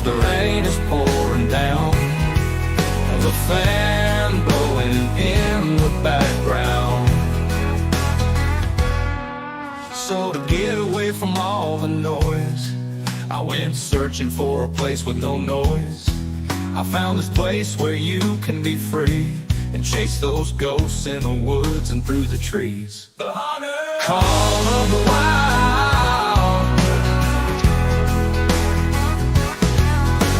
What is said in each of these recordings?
the rain is pouring down, there's a fan blowing in the background. So to get away from all the noise, I went searching for a place with no noise. I found this place where you can be free and chase those ghosts in the woods and through the trees. The hunter call of the wild.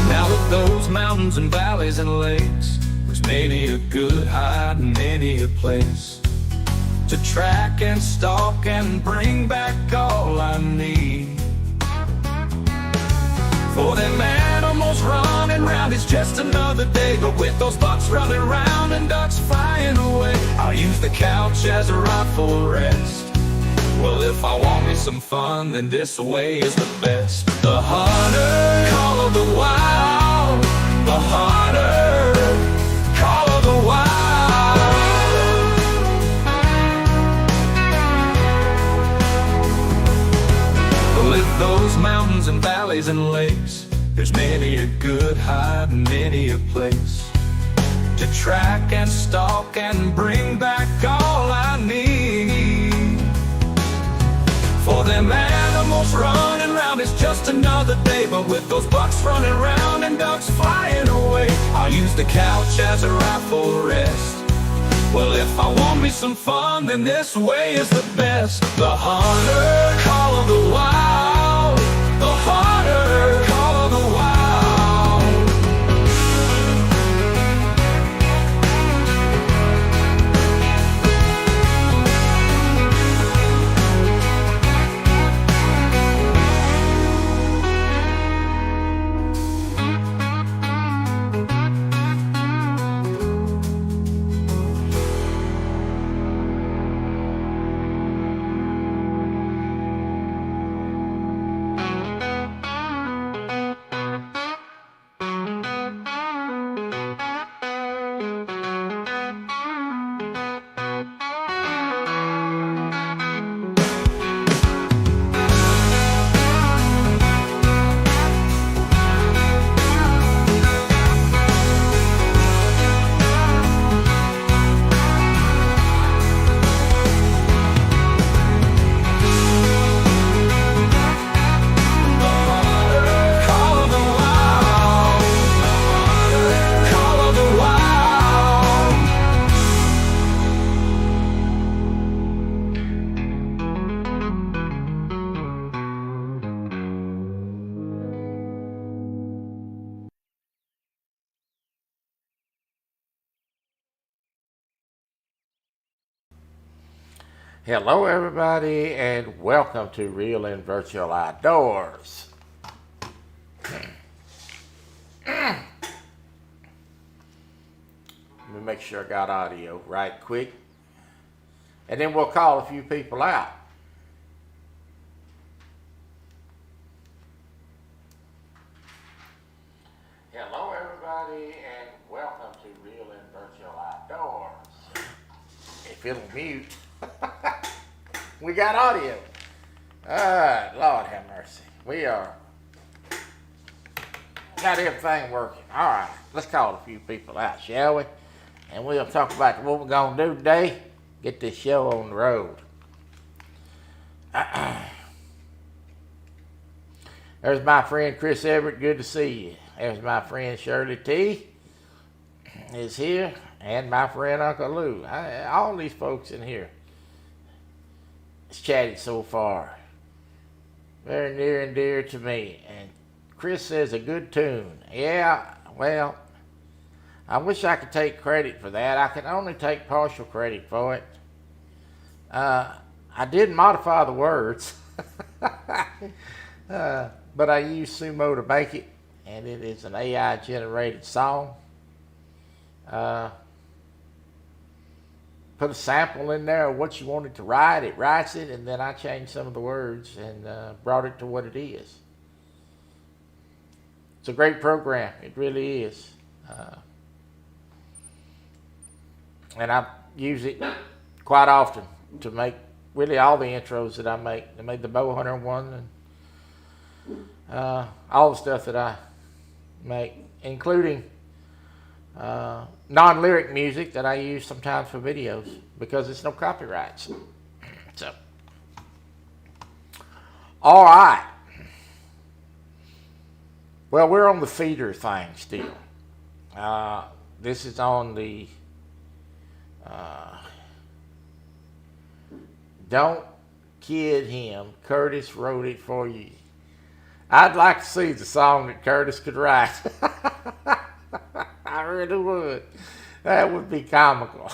Now with those mountains and valleys and lakes, there's many a good hide and many a place to track and stalk and bring back all I need. For them animals running round, it's just another day. But with those bucks running around and ducks flying away, I'll use the couch as a rightful rest. Well, if I want me some fun, then this way is the best. The hunter call of the wild. The hunter call of the wild. With those mountains and valleys and lakes, there's many a good hide and many a place to track and stalk and bring back all I need. For them animals running round, it's just another day. But with those bucks running around and ducks flying away, I'll use the couch as a rightful rest. Well, if I want me some fun, then this way is the best. The hunter call of the wild. The hunter call of the wild. Hello everybody and welcome to Real and Virtual Outdoors. Let me make sure I got audio right quick, and then we'll call a few people out. Hello everybody and welcome to Real and Virtual Outdoors. If it'll mute. We got audio. Lord have mercy. We got everything working. All right, let's call a few people out, shall we? And we'll talk about what we're going to do today. Get this show on the road. There's my friend Chris Everett. Good to see you. There's my friend Shirley T. is here. And my friend Uncle Lou. All these folks in here. It's chatted so far. Very near and dear to me. And Chris says a good tune. Yeah, well, I wish I could take credit for that. I can only take partial credit for it. I did modify the words. But I used Sumo to make it. And it is an AI generated song. Put a sample in there of what you wanted to write. It writes it, and then I changed some of the words and brought it to what it is. It's a great program. It really is. And I use it quite often to make really all the intros that I make. I made the bow hunter one and all the stuff that I make, including non-lyric music that I use sometimes for videos because it's no copyrights. So, all right. Well, we're on the feeder thing still. This is on the Don't Kid Him. Curtis wrote it for you. I'd like to see the song that Curtis could write. I really would. That would be comical.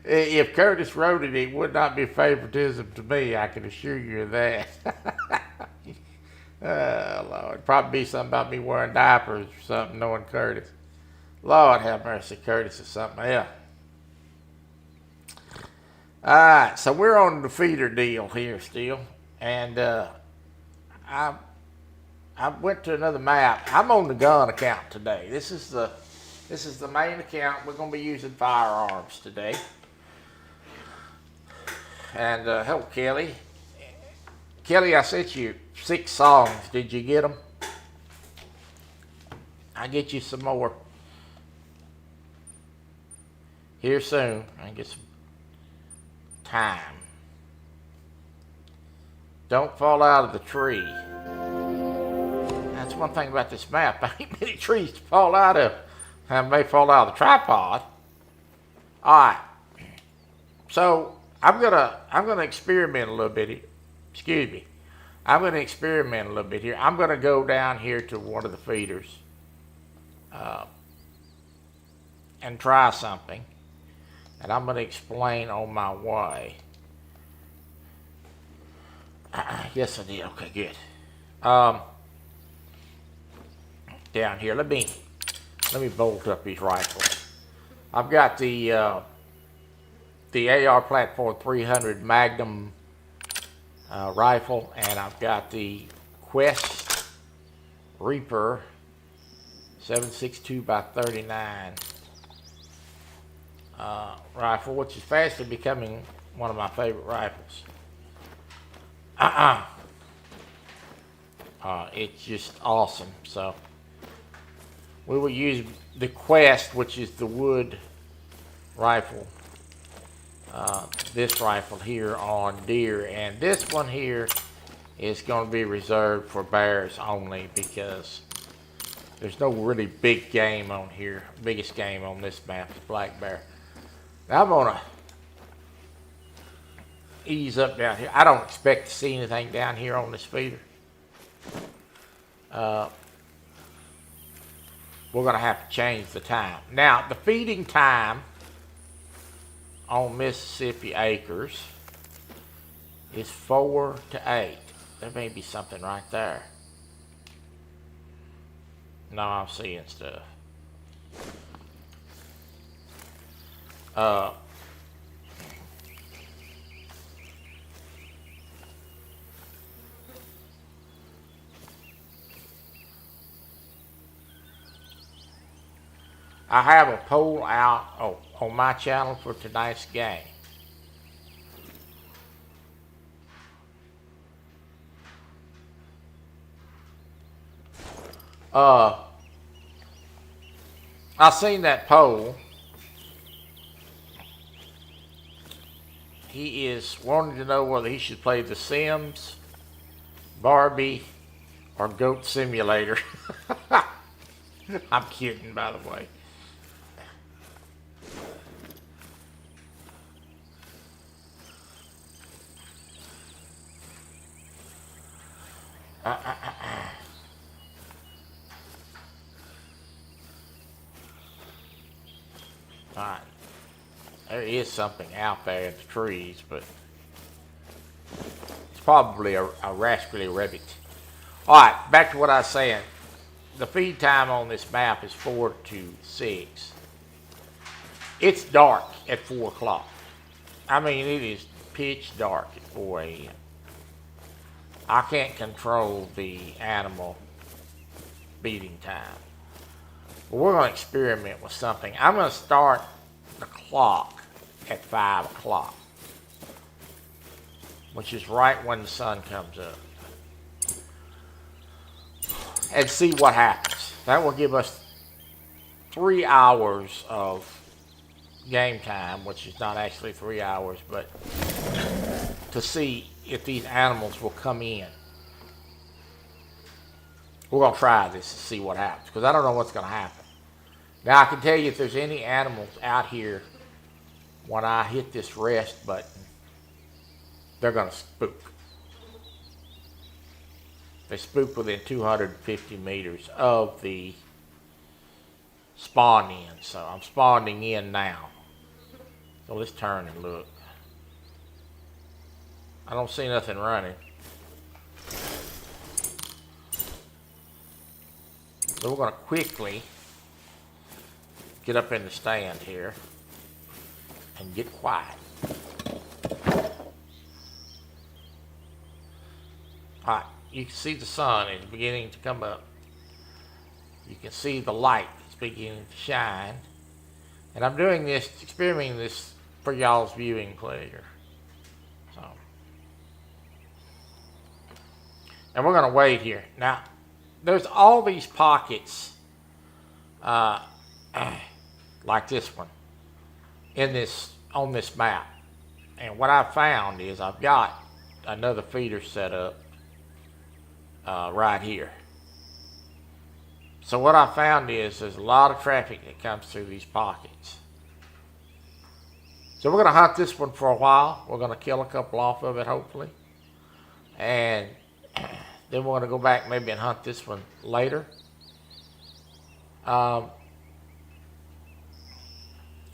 If Curtis wrote it, it would not be favoritism to me. I can assure you of that. Oh, Lord. It'd probably be something about me wearing diapers or something, knowing Curtis. Lord have mercy, Curtis is something else. All right, so we're on the feeder deal here still. And I went to another map. I'm on the gun account today. This is the main account. We're going to be using firearms today. And hello, Kelly. Kelly, I sent you 6 songs. Did you get them? I'll get you some more here soon. I get some time. Don't fall out of the tree. That's one thing about this map. There ain't many trees to fall out of. I may fall out of the tripod. All right. So I'm gonna experiment a little bit. Excuse me. I'm gonna experiment a little bit here. I'm gonna go down here to one of the feeders and try something, and I'm gonna explain on my way. Yes, I did. Okay, good. Down here, let me bolt up these rifles. I've got the AR Platform 300 Magnum rifle, and I've got the Quest Reaper 7.62 by 39 rifle, which is fastly becoming one of my favorite rifles. It's just awesome. So we will use the Quest, which is the wood rifle, this rifle here on deer, and this one here is going to be reserved for bears only because there's no really big game on here. Biggest game on this map is black bear. Now I'm gonna ease up down here. I don't expect to see anything down here on this feeder. We're gonna have to change the time. Now the feeding time on Mississippi Acres is 4 to 8. There may be something right there. No, I'm seeing stuff. I have a poll out on my channel for tonight's game. I seen that poll. He is wanting to know whether he should play The Sims, Barbie, or Goat Simulator. I'm kidding, by the way. Alright. There is something out there in the trees, but it's probably a rascally rabbit. Alright, back to what I was saying. The feed time on this map is 4 to 6. It's dark at 4 o'clock. I mean, it is pitch dark at 4 a.m. I can't control the animal feeding time. But we're going to experiment with something. I'm going to start the clock at 5 o'clock, which is right when the sun comes up. and see what happens. That will give us 3 hours of game time, which is not actually 3 hours, but to see if these animals will come in. We're going to try this to see what happens, because I don't know what's going to happen. Now, I can tell you if there's any animals out here when I hit this rest button, they're going to spook. They spook within 250 meters of the spawn in. So I'm spawning in now. So let's turn and look. I don't see nothing running. So we're going to quickly get up in the stand here and get quiet. Alright, you can see the sun is beginning to come up. You can see the light is beginning to shine. And I'm doing this, experimenting this for y'all's viewing pleasure. So, and we're going to wait here. Now, there's all these pockets, like this one, on this map. And what I've found is I've got another feeder set up right here. So what I found is there's a lot of traffic that comes through these pockets. So we're going to hunt this one for a while. We're going to kill a couple off of it, hopefully. And then we're going to go back maybe and hunt this one later. And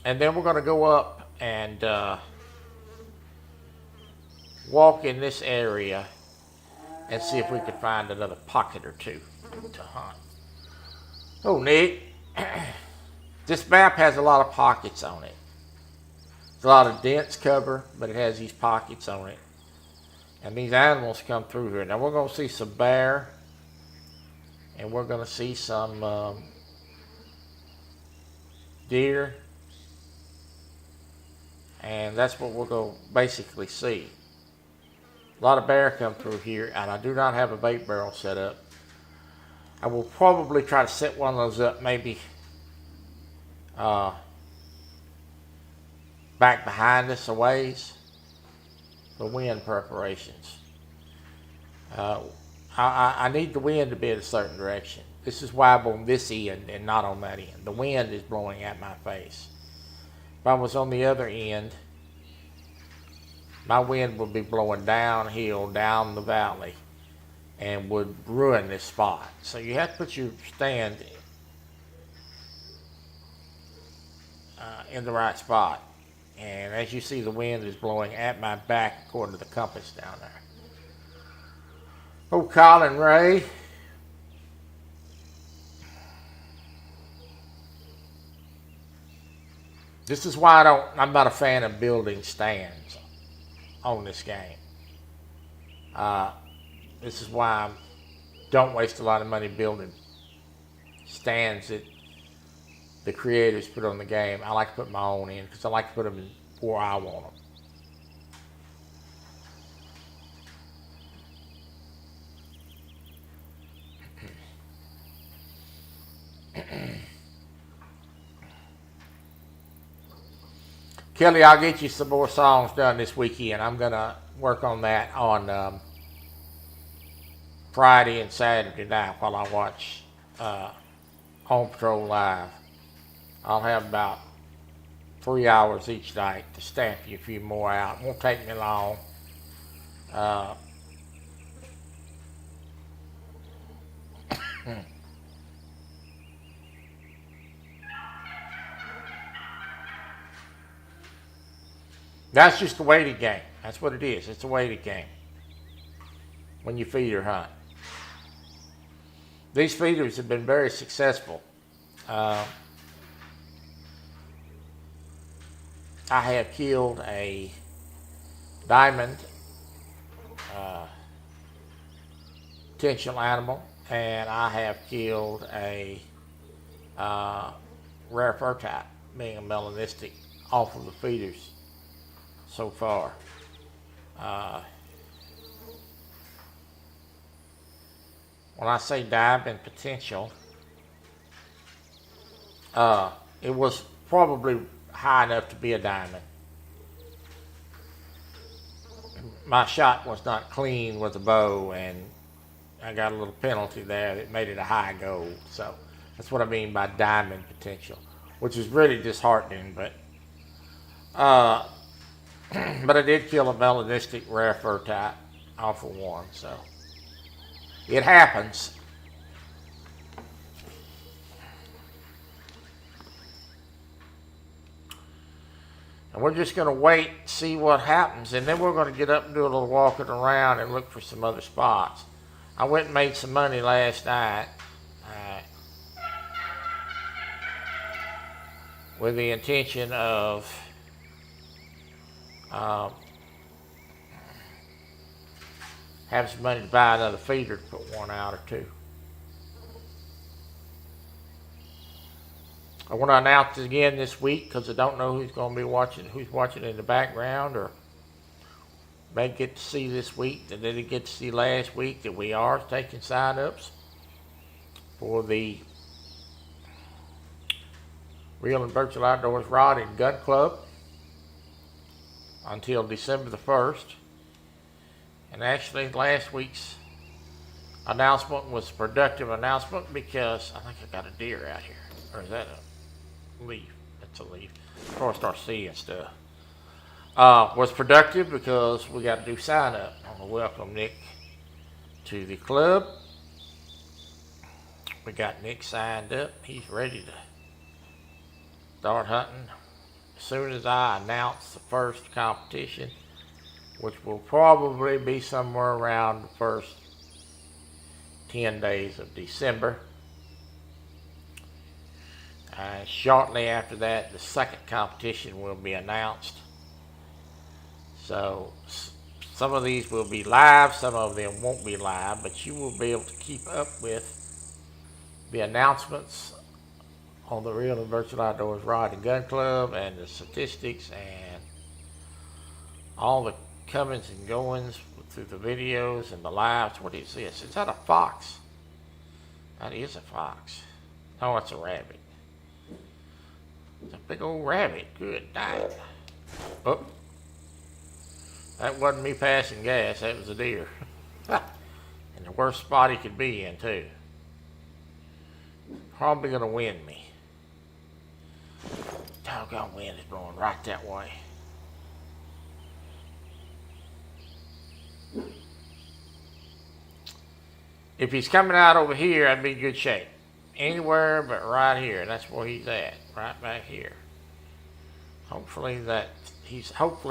then we're going to go up and walk in this area and see if we can find another pocket or two to hunt. Oh, Nick, this map has a lot of pockets on it. It's a lot of dense cover, but it has these pockets on it. And these animals come through here. Now we're going to see some bear, and we're going to see some deer. And that's what we're going to basically see. A lot of bear come through here, and I do not have a bait barrel set up. I will probably try to set one of those up maybe back behind us a ways for wind preparations. I need the wind to be in a certain direction. This is why I'm on this end and not on that end. The wind is blowing at my face. If I was on the other end, my wind would be blowing downhill, down the valley, and would ruin this spot. So you have to put your stand in the right spot. And as you see, the wind is blowing at my back according to the compass down there. Oh, Colin Ray. This is why I'm not a fan of building stands on this game. This is why I don't waste a lot of money building stands that the creators put on the game. I like to put my own in because I like to put them in where I want them. Kelly, I'll get you some more songs done this weekend. I'm going to work on that on Friday and Saturday night while I watch Home Patrol Live. I'll have about 3 hours each night to stamp you a few more out. It won't take me long. That's just a weighted game. That's what it is. It's a weighted game when you feeder hunt. These feeders have been very successful. I have killed a diamond potential animal, and I have killed a rare fur type, being a melanistic, off of the feeders so far. When I say diamond potential, it was probably high enough to be a diamond. My shot was not clean with the bow, and I got a little penalty there that made it a high gold. So that's what I mean by diamond potential, which is really disheartening. But but I did kill a melanistic rare fur type off of one, so it happens. And we're just going to wait, see what happens, and then we're going to get up and do a little walking around and look for some other spots. I went and made some money last night with the intention of having some money to buy another feeder to put one out or two. I want to announce it again this week because I don't know who's going to be watching, who's watching in the background, or may get to see this week that they didn't get to see last week, that we are taking sign-ups for the Real and Virtual Outdoors Rod and Gun Club until December the 1st. And actually last week's announcement was a productive announcement because I think I got a deer out here. Or is that a leaf? That's a leaf. Before I start seeing stuff. Was productive because we got to do sign up. I want to welcome Nick to the club. We got Nick signed up. He's ready to start hunting as soon as I announce the first competition, which will probably be somewhere around the first 10 days of December. Shortly after that, the second competition will be announced. So some of these will be live, some of them won't be live, but you will be able to keep up with the announcements on the Real and Virtual Outdoors Rod and Gun Club, and the statistics and all the comings and goings through the videos and the lives. What is this? Is that a fox? That is a fox. Oh, it's a rabbit. It's a big old rabbit. Good night. Oh, that wasn't me passing gas. That was a deer. And the worst spot he could be in, too. Probably going to win me. Doggone wind is blowing right that way. If he's coming out over here, I'd be in good shape. Anywhere but right here. That's where he's at. Right back here. Hopefully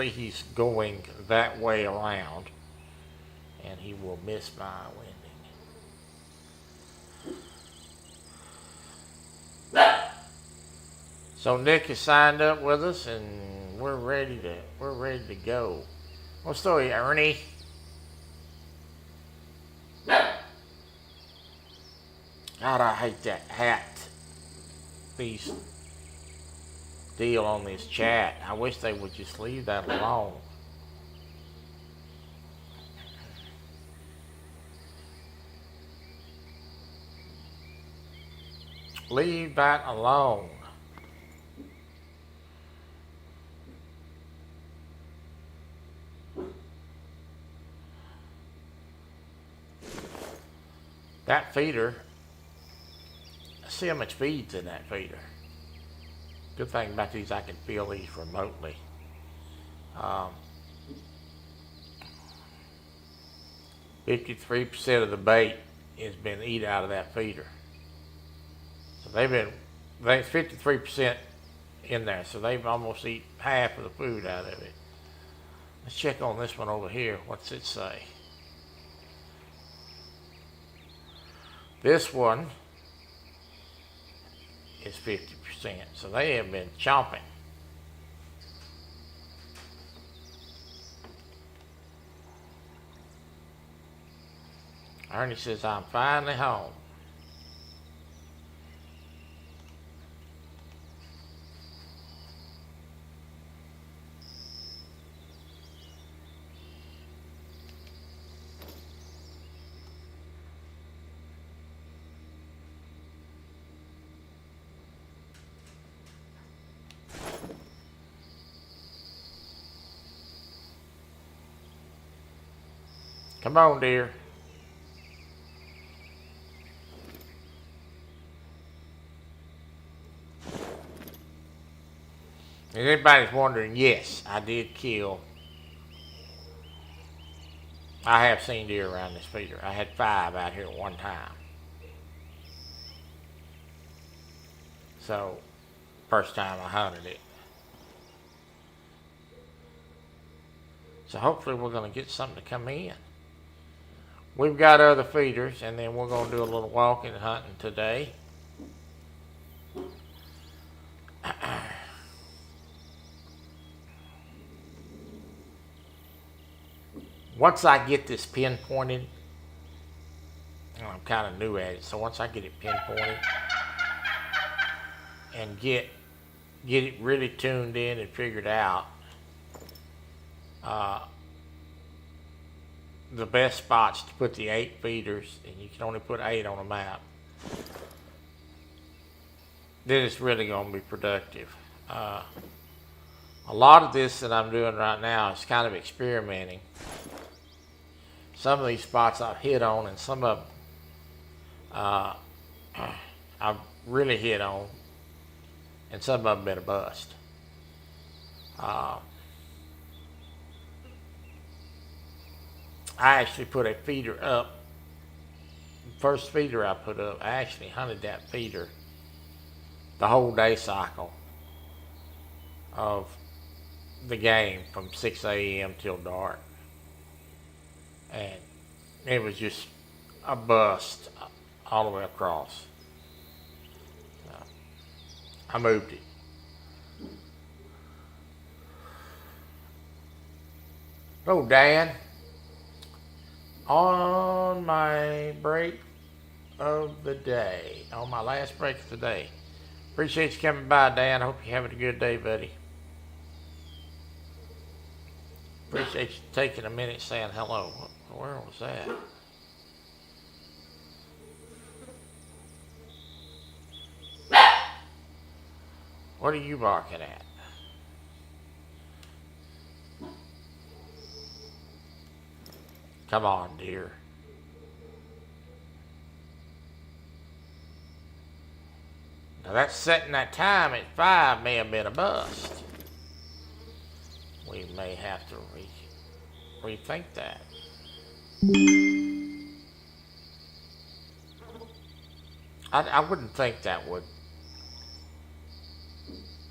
he's going that way around, and he will miss my winding. So Nick is signed up with us, and we're ready to go. What's the story, Ernie? God, I hate that hat. These deal on this chat. I wish they would just leave that alone. Leave that alone. That feeder, see how much feed's in that feeder. Good thing about these, I can feel these remotely. 53% of the bait has been eaten out of that feeder. So they've 53% in there, so they've almost eaten half of the food out of it. Let's check on this one over here. What's it say? This one is 50%, so they have been chomping. Ernie says, I'm finally home. Come on, dear. If anybody's wondering, yes, I did kill. I have seen deer around this feeder. I had 5 out here at one time. So, first time I hunted it. So hopefully we're going to get something to come in. We've got other feeders, and then we're going to do a little walking and hunting today. Once I get this pinpointed, I'm kind of new at it, so once I get it pinpointed and get it really tuned in and figured out, the best spots to put the 8 feeders, and you can only put 8 on a map, then it's really going to be productive. A lot of this that I'm doing right now is kind of experimenting. Some of these spots I've hit on, and some of them I've really hit on, and some of them have been a bust. I actually put a feeder up. First feeder I put up, I actually hunted that feeder the whole day cycle of the game from 6 a.m. till dark. And it was just a bust all the way across. I moved it. Oh, Dan. On my break of the day, on my last break of the day. Appreciate you coming by, Dan. I hope you're having a good day, buddy. Appreciate you taking a minute saying hello. Where was that? What are you barking at? Come on, dear. Now that setting that time at 5 may have been a bust. We may have to rethink that. I wouldn't think that would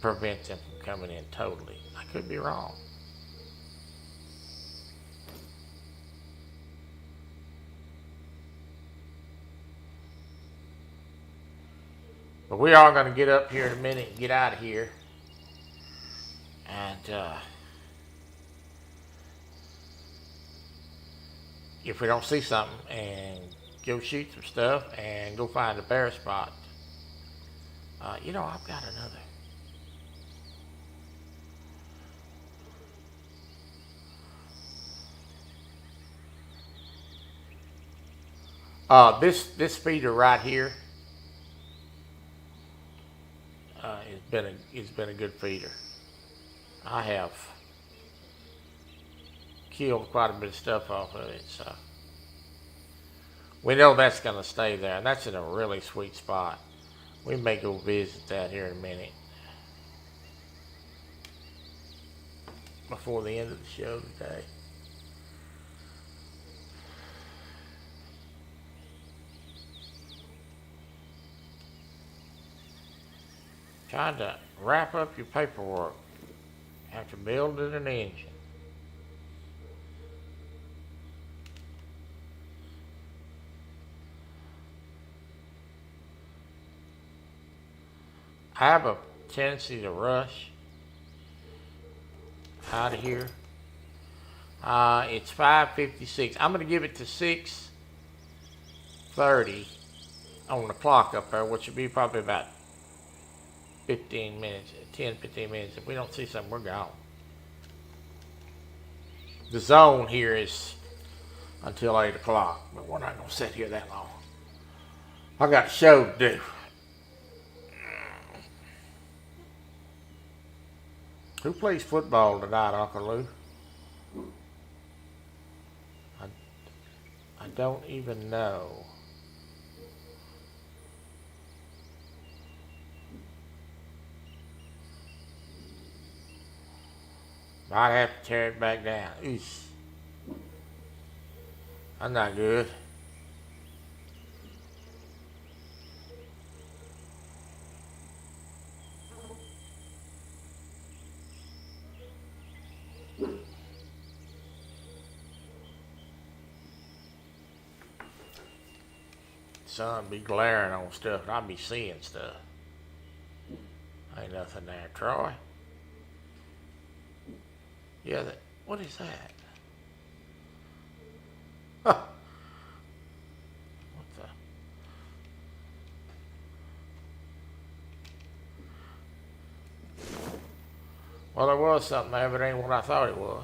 prevent them from coming in totally. I could be wrong. But we are going to get up here in a minute and get out of here. And if we don't see something, and go shoot some stuff and go find a bear spot. I've got another. This feeder right here it's been a good feeder. I have killed quite a bit of stuff off of it, so we know that's going to stay there, and that's in a really sweet spot. We may go visit that here in a minute before the end of the show today. Trying to wrap up your paperwork after building an engine. I have a tendency to rush out of here. It's 5:56. I'm going to give it to 6:30 on the clock up there, which would be probably about 15 minutes, 10, 15 minutes. If we don't see something, we're gone. The zone here is until 8 o'clock, but we're not going to sit here that long. I got a show to do. Who plays football tonight, Uncle Lou? I don't even know. Might have to tear it back down. Eesh. I'm not good. Sun be glaring on stuff and I'll be seeing stuff. Ain't nothing there, Troy. Yeah, what is that? Huh. What the? Well, there was something there, but it ain't what I thought it was.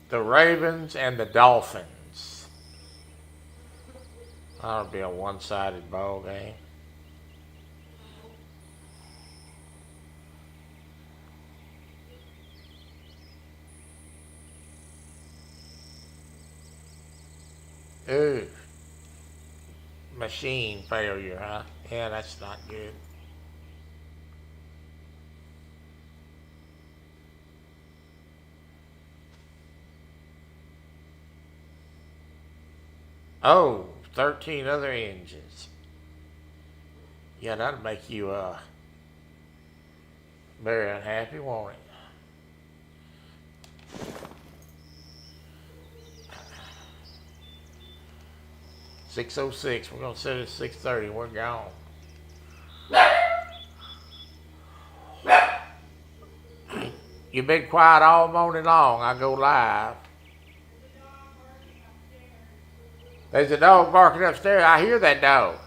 The Ravens and the Dolphins. That'll be a one-sided ball game. Ooh. Machine failure, huh? Yeah, that's not good. Oh, 13 other engines. Yeah, that'll make you very unhappy, won't it? $6:06. We're gonna set it at 6:30. We're gone. You've been quiet all morning long. I go live. There's a dog barking upstairs. I hear that dog.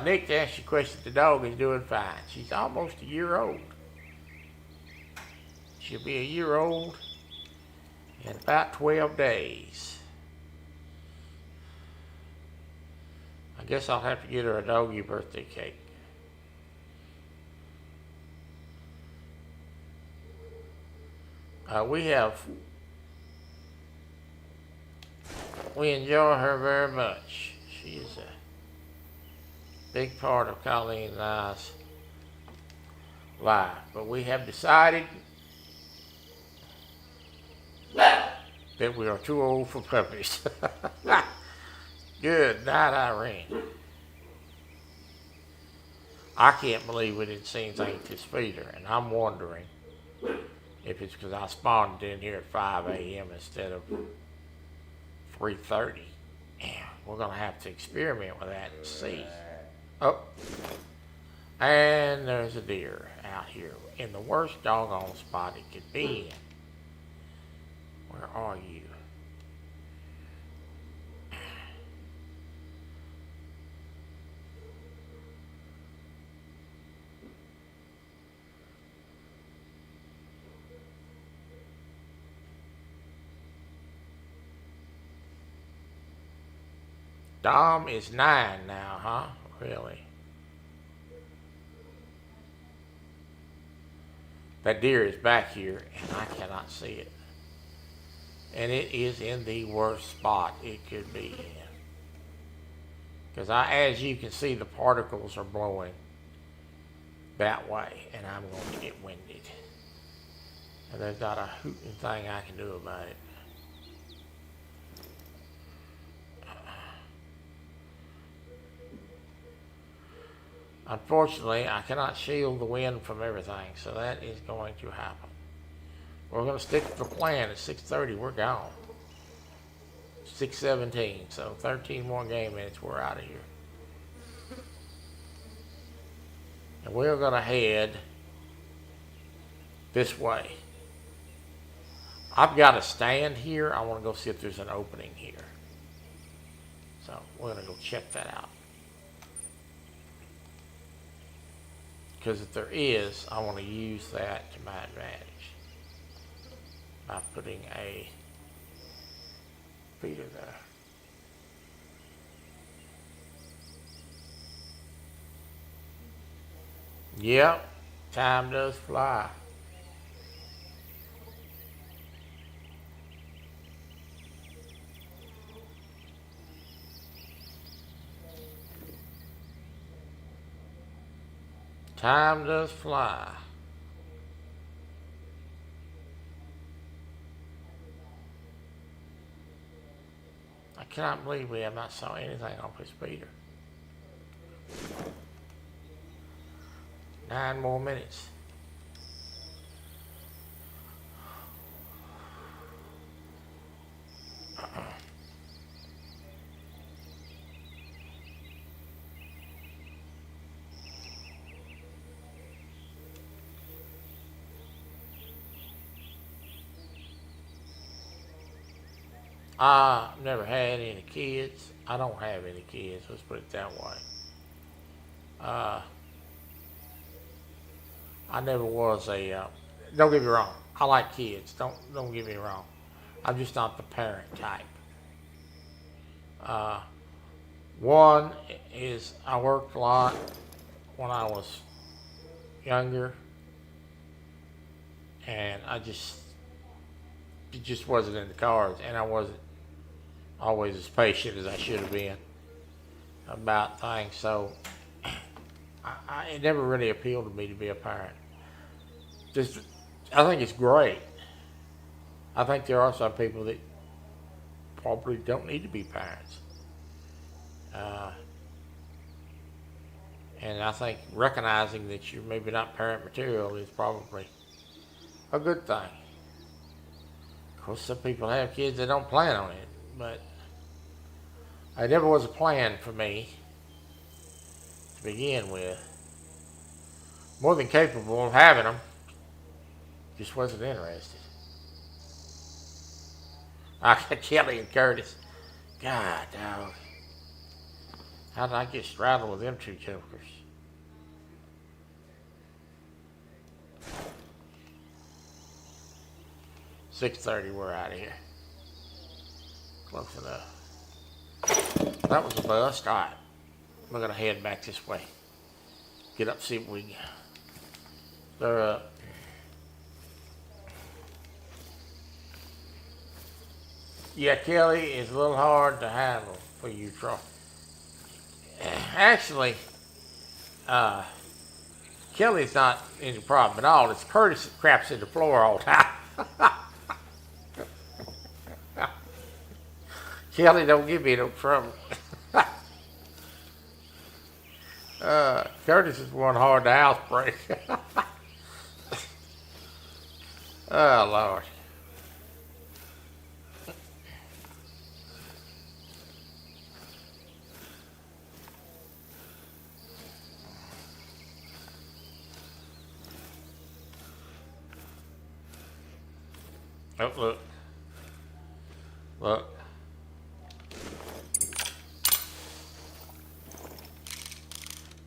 Nick, to ask you a question, the dog is doing fine. She's almost a year old. She'll be a year old in about 12 days. I guess I'll have to get her a doggy birthday cake. We enjoy her very much. She's a big part of Colleen and I's life. But we have decided that we are too old for puppies. Good night, Irene. I can't believe we didn't see anything to feed her, and I'm wondering if it's because I spawned in here at 5 a.m. instead of 3:30. We're going to have to experiment with that and see. Oh, and there's a deer out here in the worst doggone spot it could be in. Where are you? Dom is 9 now, huh? Really? That deer is back here, and I cannot see it. And it is in the worst spot it could be in. Because as you can see, the particles are blowing that way, and I'm going to get winded. And there's not a hooting thing I can do about it. Unfortunately, I cannot shield the wind from everything, so that is going to happen. We're going to stick to the plan. At 6:30, we're gone. 6:17, so 13 more game minutes, we're out of here. And we're going to head this way. I've got a stand here. I want to go see if there's an opening here. So we're going to go check that out. Because if there is, I want to use that to my advantage by putting a feeder there. Yep, time does fly. Time does fly. I cannot believe we have not saw anything off this feeder. 9 more minutes. I've never had any kids. I don't have any kids, let's put it that way. I never was don't get me wrong, I like kids, don't get me wrong. I'm just not the parent type. One is I worked a lot when I was younger, and it just wasn't in the cards, and I wasn't always as patient as I should have been about things, so it never really appealed to me to be a parent. I think it's great. I think there are some people that probably don't need to be parents. And I think recognizing that you're maybe not parent material is probably a good thing. Of course, some people have kids that don't plan on it, but it never was a plan for me to begin with. More than capable of having them, just wasn't interested. I got Kelly and Curtis. God, dog. How did I get straddled with them two jokers? $6:30, we're out of here. Close enough. That was a bust. All right. We're going to head back this way. Get up, see if we can. They're up. Yeah, Kelly is a little hard to handle for you, Troy. Actually, Kelly's not any problem at all. It's Curtis that craps in the floor all the time. Kelly don't give me no trouble. Curtis is one hard to housebreak. Oh, Lord. Oh, look. Look.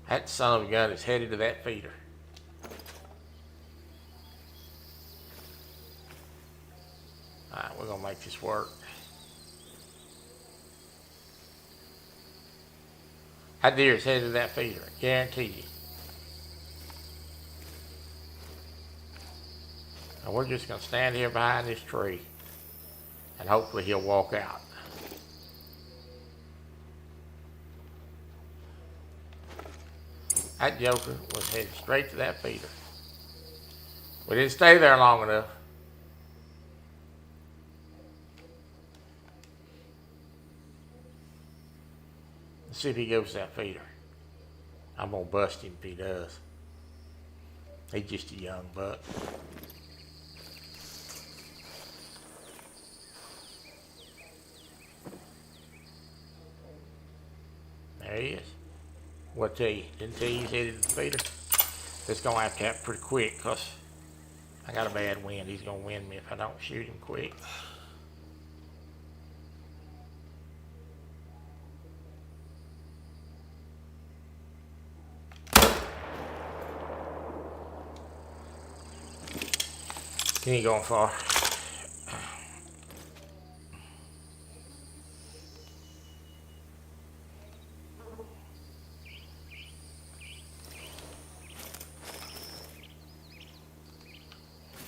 That son of a gun is headed to that feeder. Alright, we're going to make this work. That deer is headed to that feeder, I guarantee you. And we're just going to stand here behind this tree, and hopefully he'll walk out. That joker was headed straight to that feeder. We didn't stay there long enough. Let's see if he goes to that feeder. I'm going to bust him if he does. He's just a young buck. There he is. What tell you? Didn't tell you he's headed to the feeder? It's going to have to happen pretty quick because I got a bad wind. He's going to wind me if I don't shoot him quick. He ain't going far.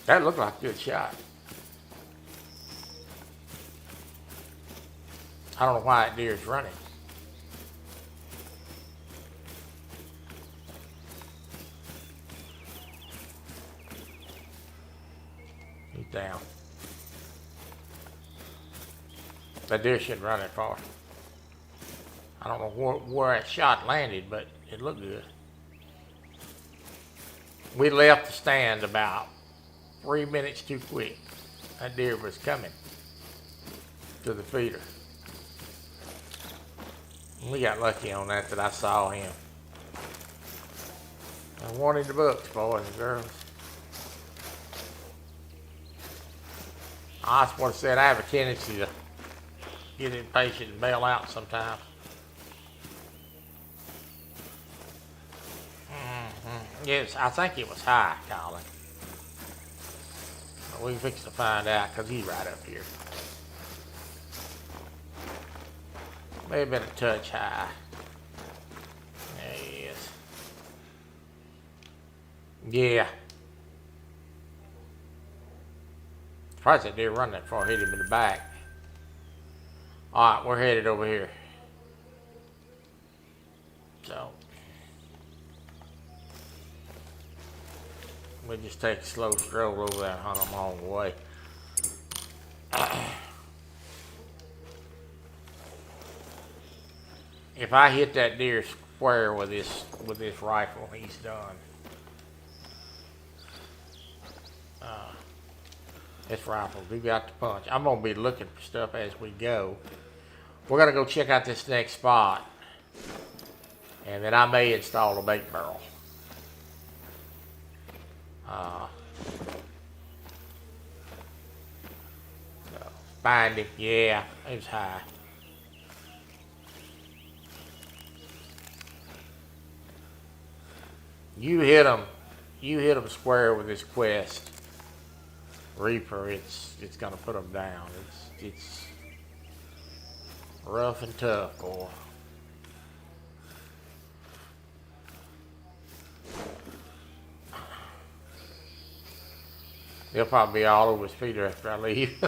That looked like a good shot. I don't know why that deer's running. He's down. That deer shouldn't run that far. I don't know where that shot landed, but it looked good. We left the stand about 3 minutes too quick. That deer was coming to the feeder. We got lucky on that I saw him. I wanted the books, boys and girls. I just want to say I have a tendency to get impatient and bail out sometimes. Yes, I think it was high, Colin. We can fix to find out because he's right up here. May have been a touch high. There he is. Yeah. Surprised that deer run that far, hit him in the back. Alright, we're headed over here. So we'll just take a slow stroll over there and hunt them all the way. If I hit that deer square with this rifle, he's done. This rifle do got the punch. I'm gonna be looking for stuff as we go. We're gonna go check out this next spot, and then I may install a bait barrel. So find him. Yeah, it was high. You hit him square with this Quest Reaper. It's gonna put them down. It's rough and tough, boy. He'll probably be all over his feeder after I leave.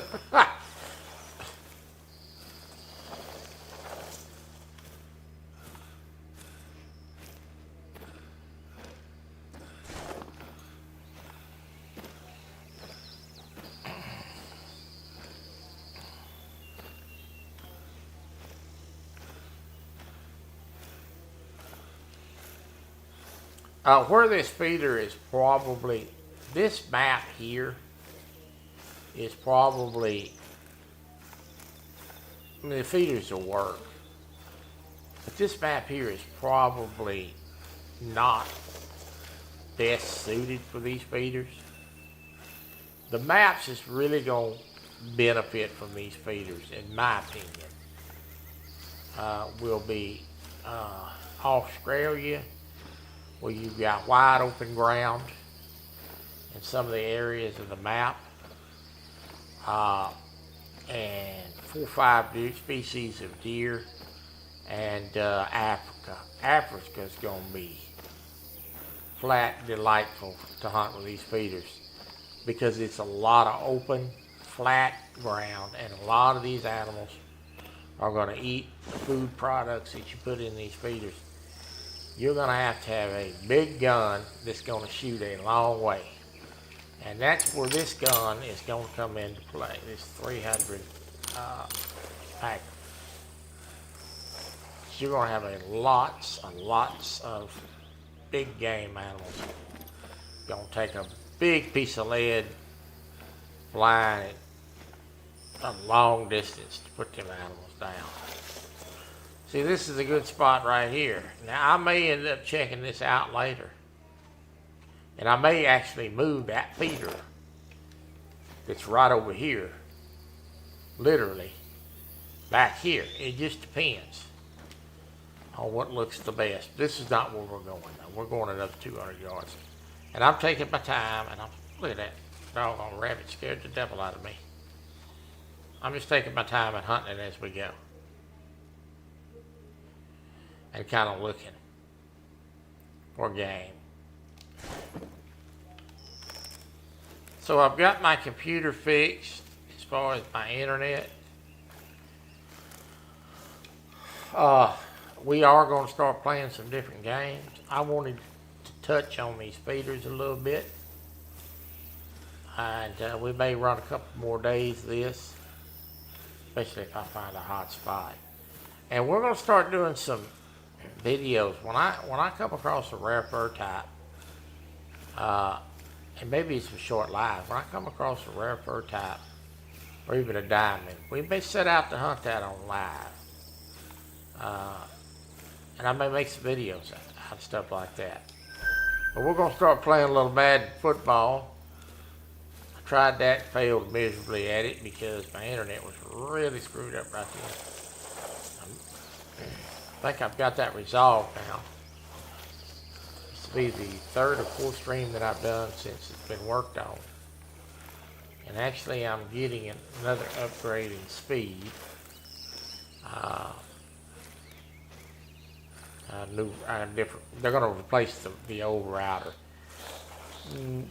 Where this feeder is probably, this map here is probably, I mean, the feeders will work, but this map here is probably not best suited for these feeders. The maps is really going to benefit from these feeders, in my opinion. Will be Australia, where you've got wide open ground in some of the areas of the map, and 4 or 5 species of deer, and Africa. Africa's going to be flat delightful to hunt with these feeders because it's a lot of open, flat ground, and a lot of these animals are going to eat the food products that you put in these feeders. You're going to have a big gun that's going to shoot a long way. And that's where this gun is going to come into play, this 300 pack. So you're going to have lots and lots of big game animals. You're going to take a big piece of lead, flying it a long distance to put them animals down. See, this is a good spot right here. Now, I may end up checking this out later. And I may actually move that feeder that's right over here, literally, back here. It just depends on what looks the best. This is not where we're going, though. We're going another 200 yards. And I'm taking my time, and look at that. doggone rabbit scared the devil out of me. I'm just taking my time and hunting it as we go. And kind of looking for game. So I've got my computer fixed as far as my internet. We are going to start playing some different games. I wanted to touch on these feeders a little bit. And we may run a couple more days of this, especially if I find a hot spot. And we're going to start doing some videos. When I come across a rare fur type, and maybe some short lives, when I come across a rare fur type, or even a diamond, we may set out to hunt that on live. And I may make some videos out of stuff like that. But we're going to start playing a little Madden football. I tried that, failed miserably at it because my internet was really screwed up right there. I think I've got that resolved now. This will be the third or fourth stream that I've done since it's been worked on. And actually I'm getting another upgrade in speed. They're going to replace the old router.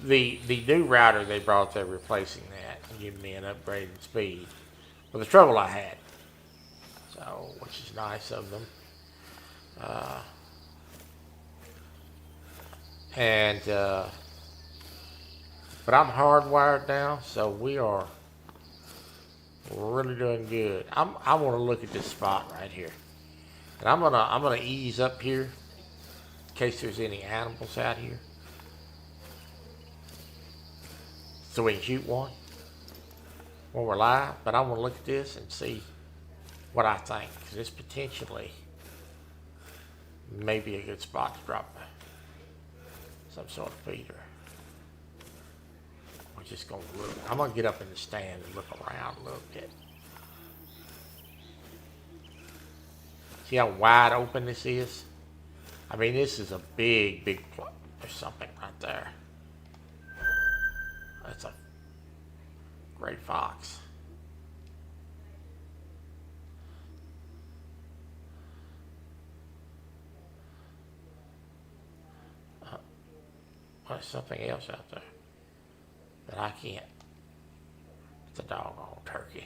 The new router they brought, they're replacing that and giving me an upgrade in speed. With the trouble I had. So, which is nice of them. But I'm hardwired now, so we are really doing good. I want to look at this spot right here. And I'm gonna ease up here in case there's any animals out here, so we can shoot one when we're live. But I want to look at this and see what I think, because this potentially may be a good spot to drop some sort of feeder. We're just gonna look. I'm gonna get up in the stand and look around a little bit. See how wide open this is? I mean, this is a big there's something right there. That's a great fox. There's something else out there that I can't. It's a doggone turkey.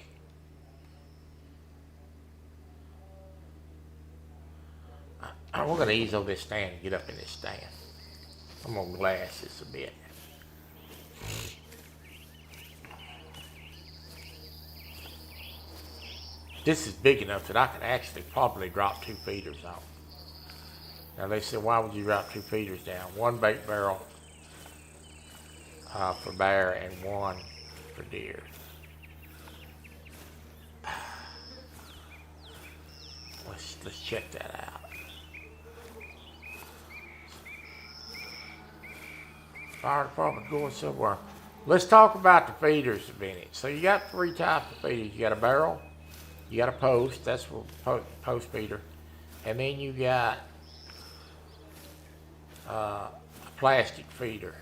We're going to ease over this stand and get up in this stand. I'm going to glass this a bit. This is big enough that I could actually probably drop 2 feeders on. Now they said, why would you drop 2 feeders down? 1 bait barrel for bear and 1 for deer. Let's check that out. Fire department going somewhere. Let's talk about the feeders a minute. So you got 3 types of feeders. You got a barrel, you got a post, that's a post feeder, and then you got a plastic feeder.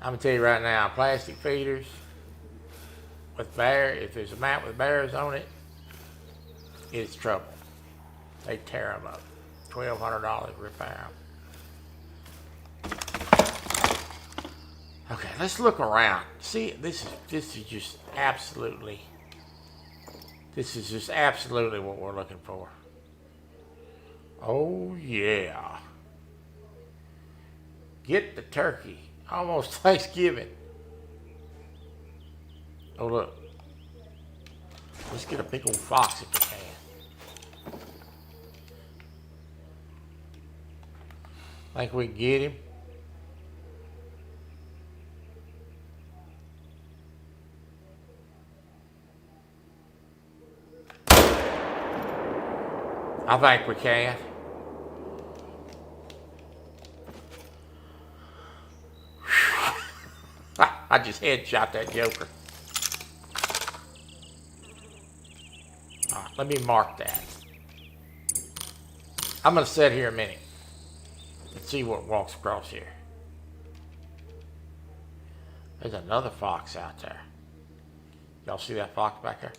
I'm gonna tell you right now, plastic feeders with bear, if there's a mat with bears on it, it's trouble. They tear them up. $1,200 repair them. Okay, let's look around. See, this is just absolutely what we're looking for. Oh yeah. Get the turkey. Almost Thanksgiving. Oh look. Let's get a big old fox if we can. Think we can get him? I think we can. I just headshot that joker. All right, let me mark that. I'm going to sit here a minute and see what walks across here. There's another fox out there. Y'all see that fox back there?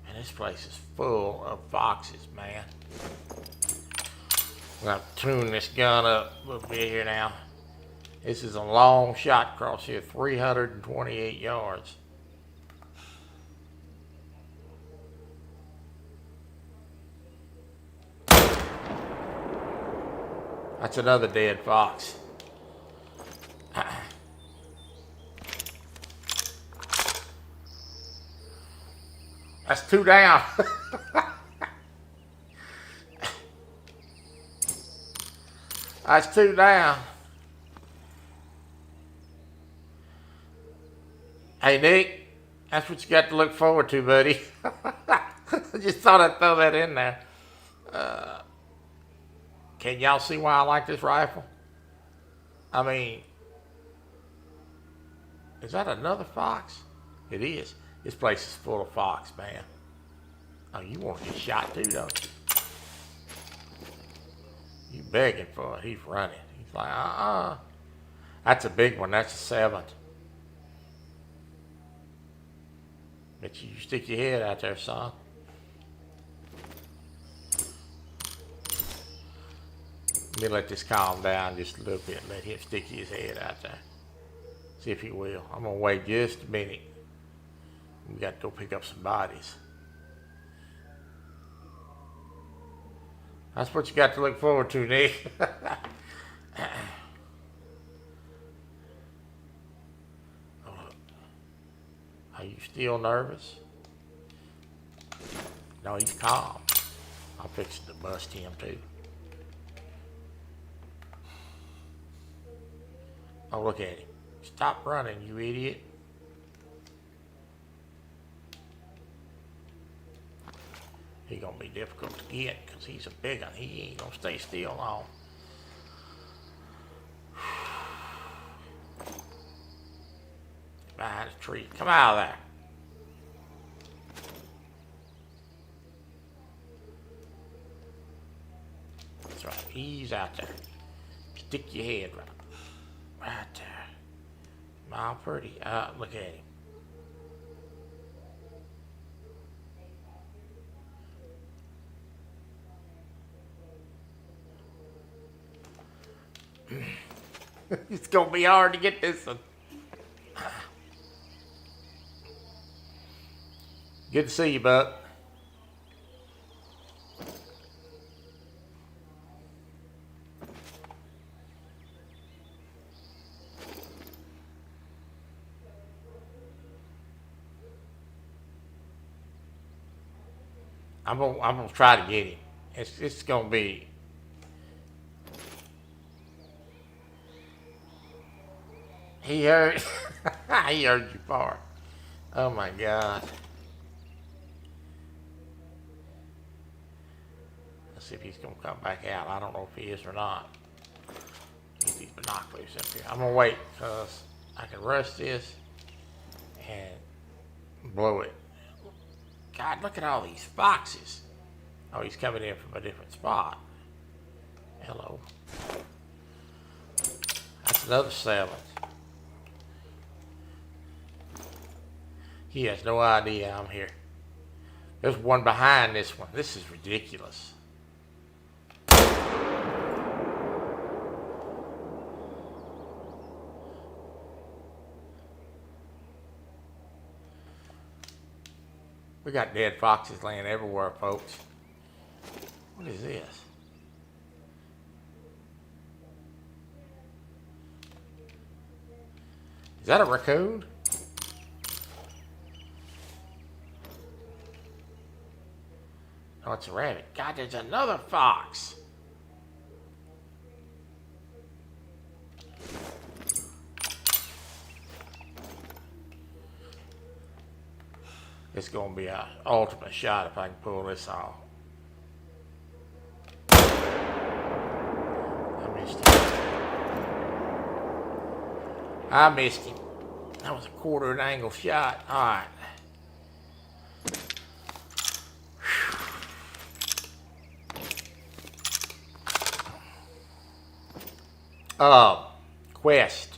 And this place is full of foxes, man. I'm gonna tune this gun up a little bit here now. This is a long shot across here, 328 yards. That's another dead fox. That's two down. That's two down. Hey, Nick, that's what you got to look forward to, buddy. I just thought I'd throw that in there. Can y'all see why I like this rifle? I mean, is that another fox? It is. This place is full of fox, man. Oh, you want to get shot too, don't you? You begging for it. He's running. He's like, That's a big one. That's a 7. Bet you stick your head out there, son. Let me let this calm down just a little bit and let him stick his head out there. See if he will. I'm going to wait just a minute. We got to go pick up some bodies. That's what you got to look forward to, Nick. Are you still nervous? No, he's calm. I'm fixing to bust him too. Oh, look at him. Stop running, you idiot. He's gonna be difficult to get because he's a big one. He ain't gonna stay still long. Behind the tree. Come out of there. That's right. He's out there. Stick your head right there. Smile pretty. Look at him. It's gonna be hard to get this one. Good to see you, Buck. I'm gonna try to get him. It's gonna be. He heard. He heard you far. Oh my God. Let's see if he's gonna come back out. I don't know if he is or not. Get these binoculars up here. I'm gonna wait because I can rush this and blow it. God, look at all these foxes. Oh, he's coming in from a different spot. Hello. That's another 7. He has no idea I'm here. There's one behind this one. This is ridiculous. We got dead foxes laying everywhere, folks. What is this? Is that a raccoon? Oh, it's a rabbit. God, there's another fox. It's gonna be an ultimate shot if I can pull this off. I missed him. That was a quarter of an angle shot. All right. Quest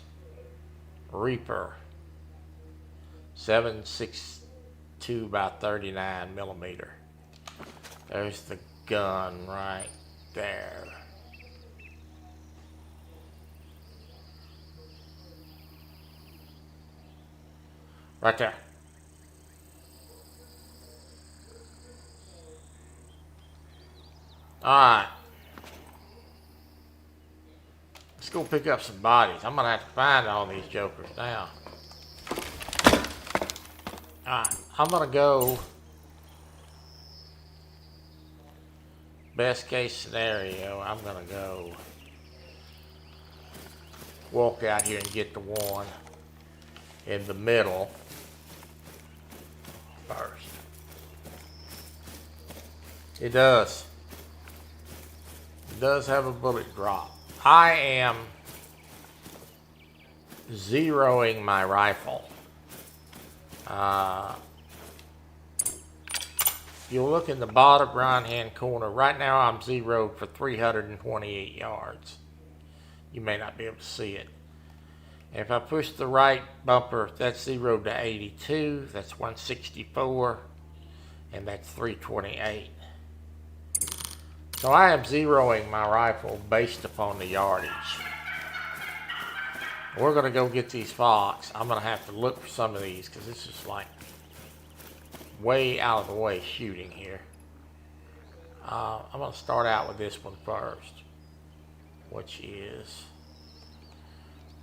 Reaper 7.62 by 39 millimeter. There's the gun right there. Right there. Alright. Let's go pick up some bodies. I'm going to have to find all these jokers now. Alright. I'm going to go... Best case scenario, I'm going to go... walk out here and get the one in the middle first. It does. It does have a bullet drop. I am zeroing my rifle. If you look in the bottom right hand corner, right now I'm zeroed for 328 yards. You may not be able to see it. If I push the right bumper, that's zeroed to 82, that's 164, and that's 328. So I am zeroing my rifle based upon the yardage. We're going to go get these fox. I'm going to have to look for some of these because this is like way out of the way shooting here. I'm going to start out with this one first, which is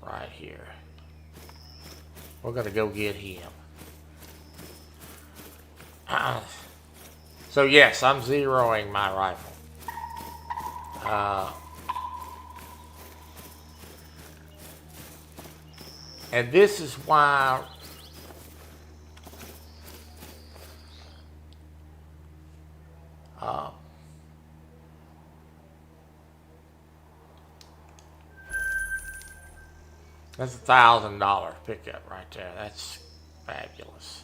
right here. We're going to go get him. So yes, I'm zeroing my rifle. And this is why that's $1,000 pickup right there. That's fabulous.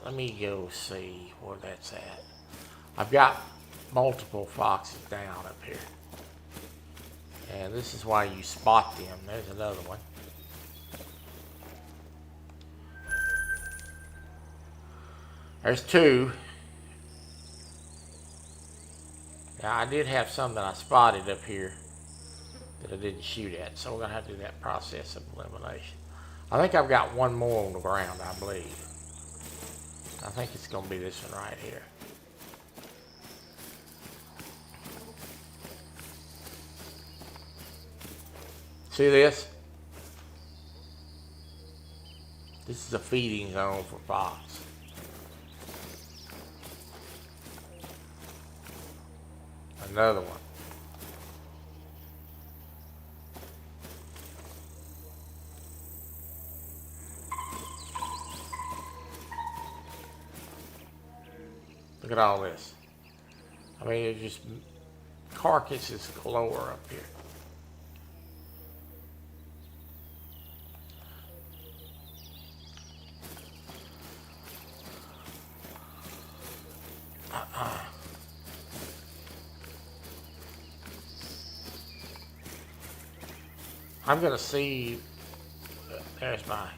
Let me go see where that's at. I've got multiple foxes down up here. And this is why you spot them. There's another one. There's two. Now I did have some that I spotted up here that I didn't shoot at, so we're going to have to do that process of elimination. I think I've got one more on the ground, I believe. I think it's going to be this one right here. See this? This is a feeding zone for fox. Another one. Look at all this. I mean, it's just carcasses galore up here. I'm going to see, there's my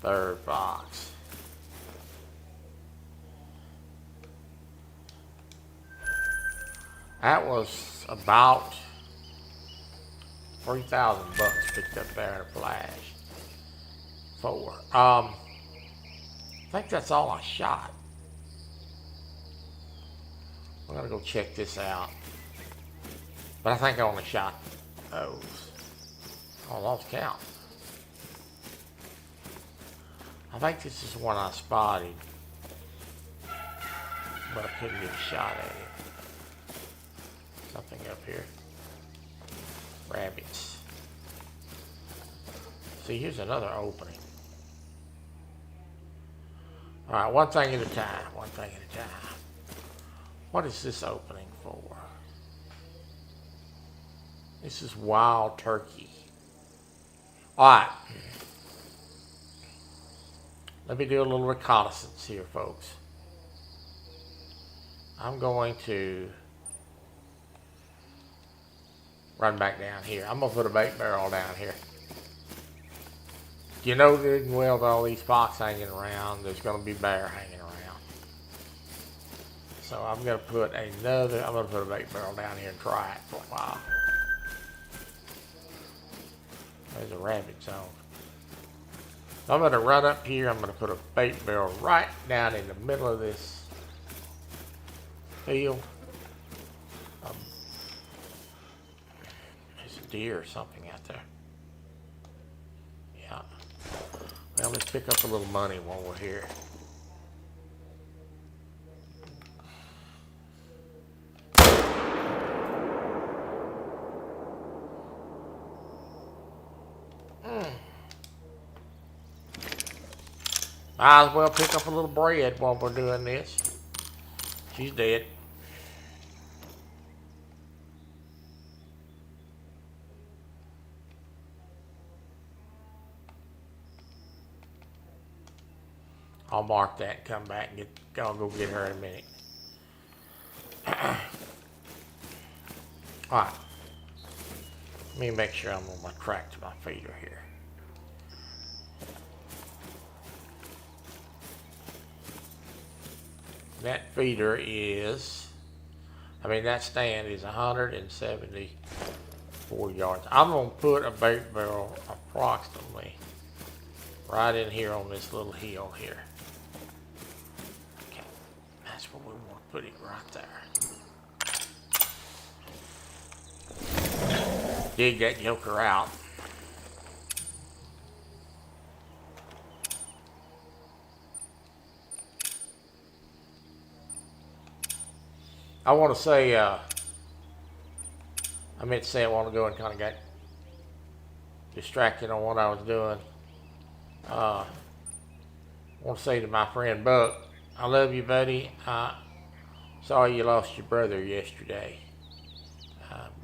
third box. That was about 3,000 bucks picked up there in a flash. I think that's all I shot. I'm going to go check this out. But I think I only shot those. I lost count. I think this is one I spotted, but I couldn't get a shot at it. Something up here. Rabbits. See, here's another opening. Alright, one thing at a time. One thing at a time. What is this opening for? This is wild turkey. Alright. Let me do a little reconnaissance here, folks. I'm going to run back down here. I'm gonna put a bait barrel down here. You know good and well with all these fox hanging around, there's gonna be bear hanging around. So I'm gonna put a bait barrel down here and try it for a while. There's a rabbit zone. I'm gonna run up here, I'm gonna put a bait barrel right down in the middle of this field. There's a deer or something out there. Yeah. Well, let's pick up a little money while we're here. Might as well pick up a little bread while we're doing this. She's dead. I'll mark that and come back and I'll go get her in a minute. Alright. Let me make sure I'm on my track to my feeder here. That feeder is, that stand is 174 yards. I'm going to put a bait barrel approximately right in here on this little hill here. Okay, that's where we want to put it, right there. Dig that joker out. I want to say, I meant to say I want to go and kind of got distracted on what I was doing. I want to say to my friend Buck, I love you, buddy. Sorry you lost your brother yesterday.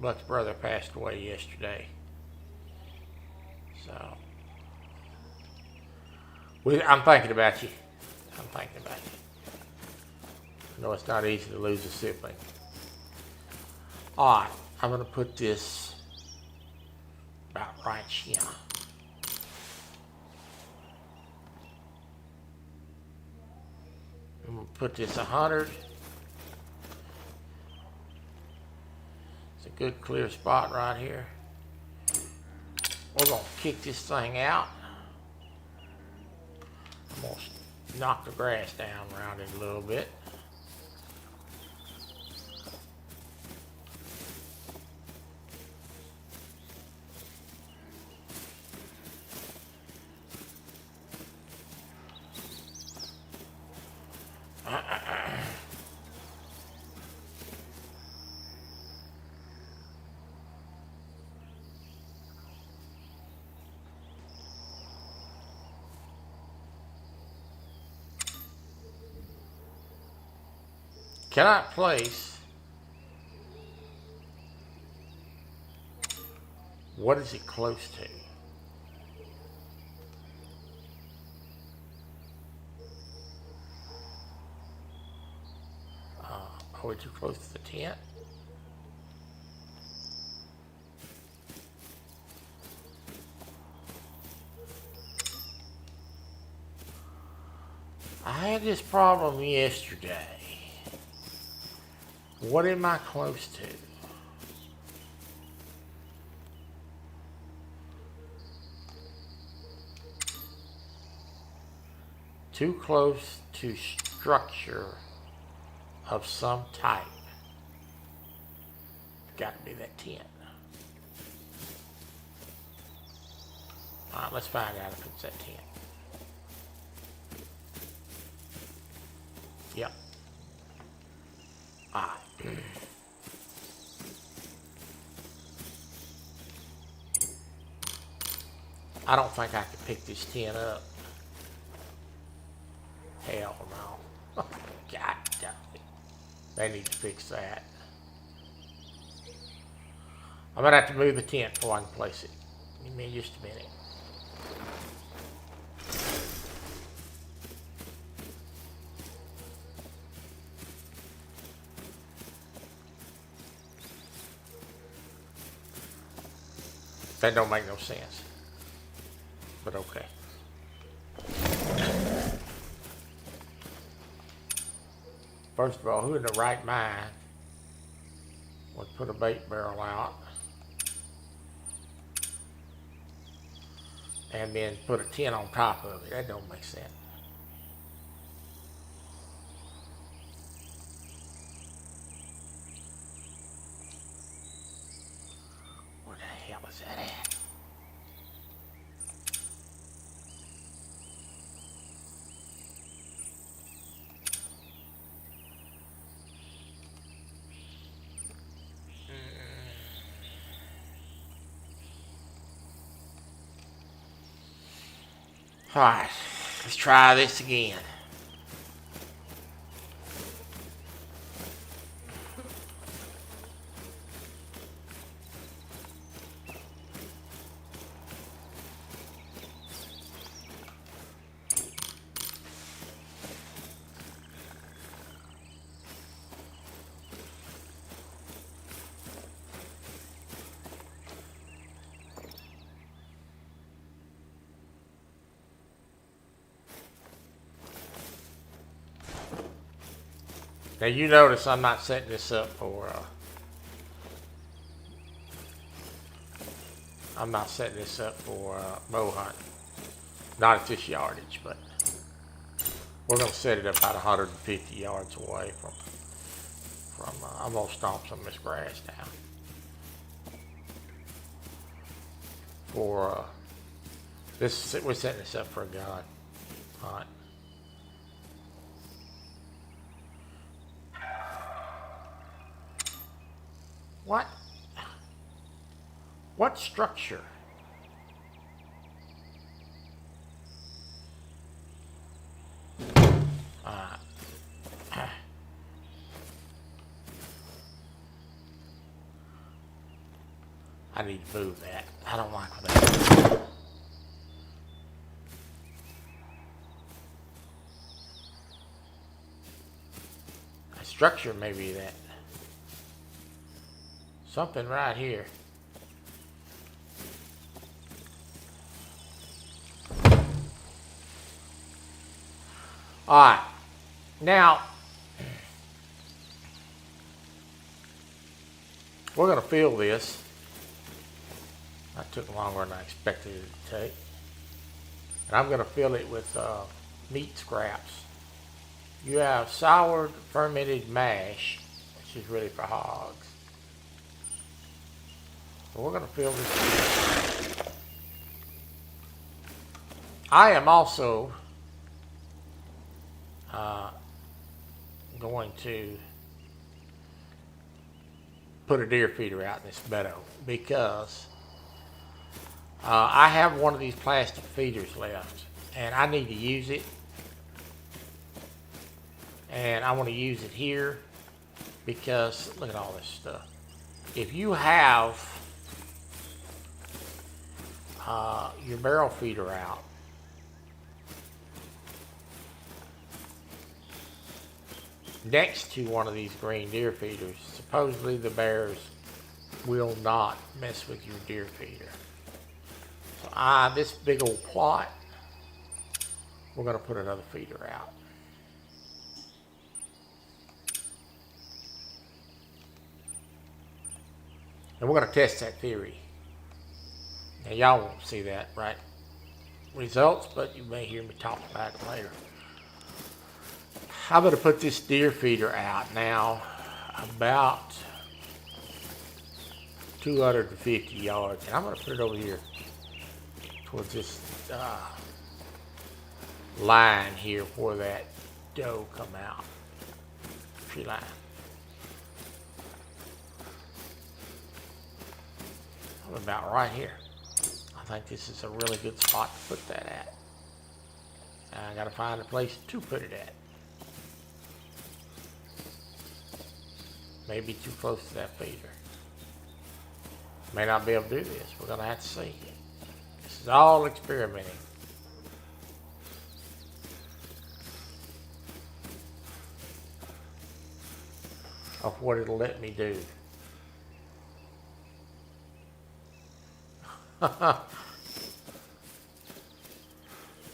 Buck's brother passed away yesterday. So, I'm thinking about you. I'm thinking about you. I know it's not easy to lose a sibling. Alright, I'm going to put this about right here. I'm going to put this 100. It's a good clear spot right here. We're going to kick this thing out. I'm going to knock the grass down around it a little bit. Cannot place. What is it close to? Are we too close to the tent? I had this problem yesterday. What am I close to? Too close to structure of some type. Got to be that tent. All right, let's find out if it's that tent. Yep. All right. I don't think I can pick this tent up. Hell no. God damn it. They need to fix that. I'm going to have to move the tent before I can place it. Give me just a minute. That don't make no sense. But okay. First of all, who in the right mind would put a bait barrel out and then put a tin on top of it? That don't make sense. Where the hell is that at? Alright, let's try this again. Now you notice I'm not setting this up for bow hunting. Not at this yardage, but we're gonna set it up about 150 yards away from I'm gonna stomp some of this grass down. For we're setting this up for a gun hunt. What structure? I need to move that. I don't like that. A structure may be that. Something right here. Alright. Now, we're going to fill this. That took longer than I expected it to take. And I'm going to fill it with meat scraps. You have soured fermented mash, which is really for hogs. So we're going to fill this. I am also going to put a deer feeder out in this meadow because I have one of these plastic feeders left and I need to use it, and I want to use it here because look at all this stuff. If you have your barrel feeder out, next to one of these green deer feeders, supposedly the bears will not mess with your deer feeder. So this big old plot, we're going to put another feeder out. And we're going to test that theory. Now y'all won't see that right results, but you may hear me talk about it later. I'm going to put this deer feeder out now about 250 yards, and I'm going to put it over here towards this line here where that doe come out. Tree line. I'm about right here. I think this is a really good spot to put that at. And I got to find a place to put it at. Maybe too close to that feeder. May not be able to do this. We're going to have to see. This is all experimenting. Of what it'll let me do.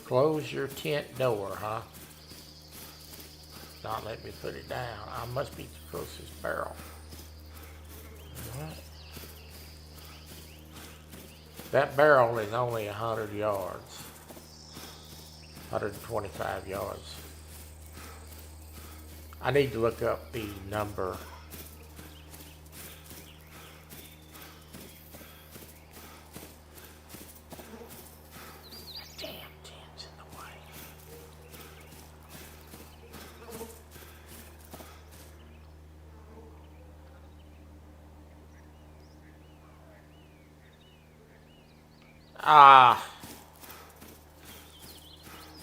Close your tent door, huh? Not let me put it down. I must be the closest barrel. Alright. That barrel is only 100 yards. 125 yards. I need to look up the number. Damn tent's in the way.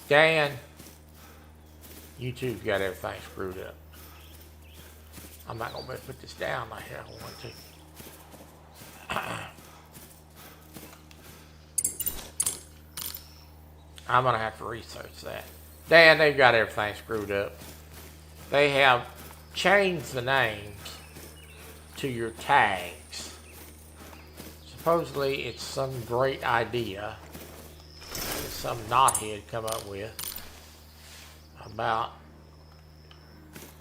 Dan, YouTube's got everything screwed up. I'm not gonna be able to put this down like I want to. I'm gonna have to research that. Dan, they've got everything screwed up. They have changed the names to your tags. Supposedly it's some great idea that some knothead come up with about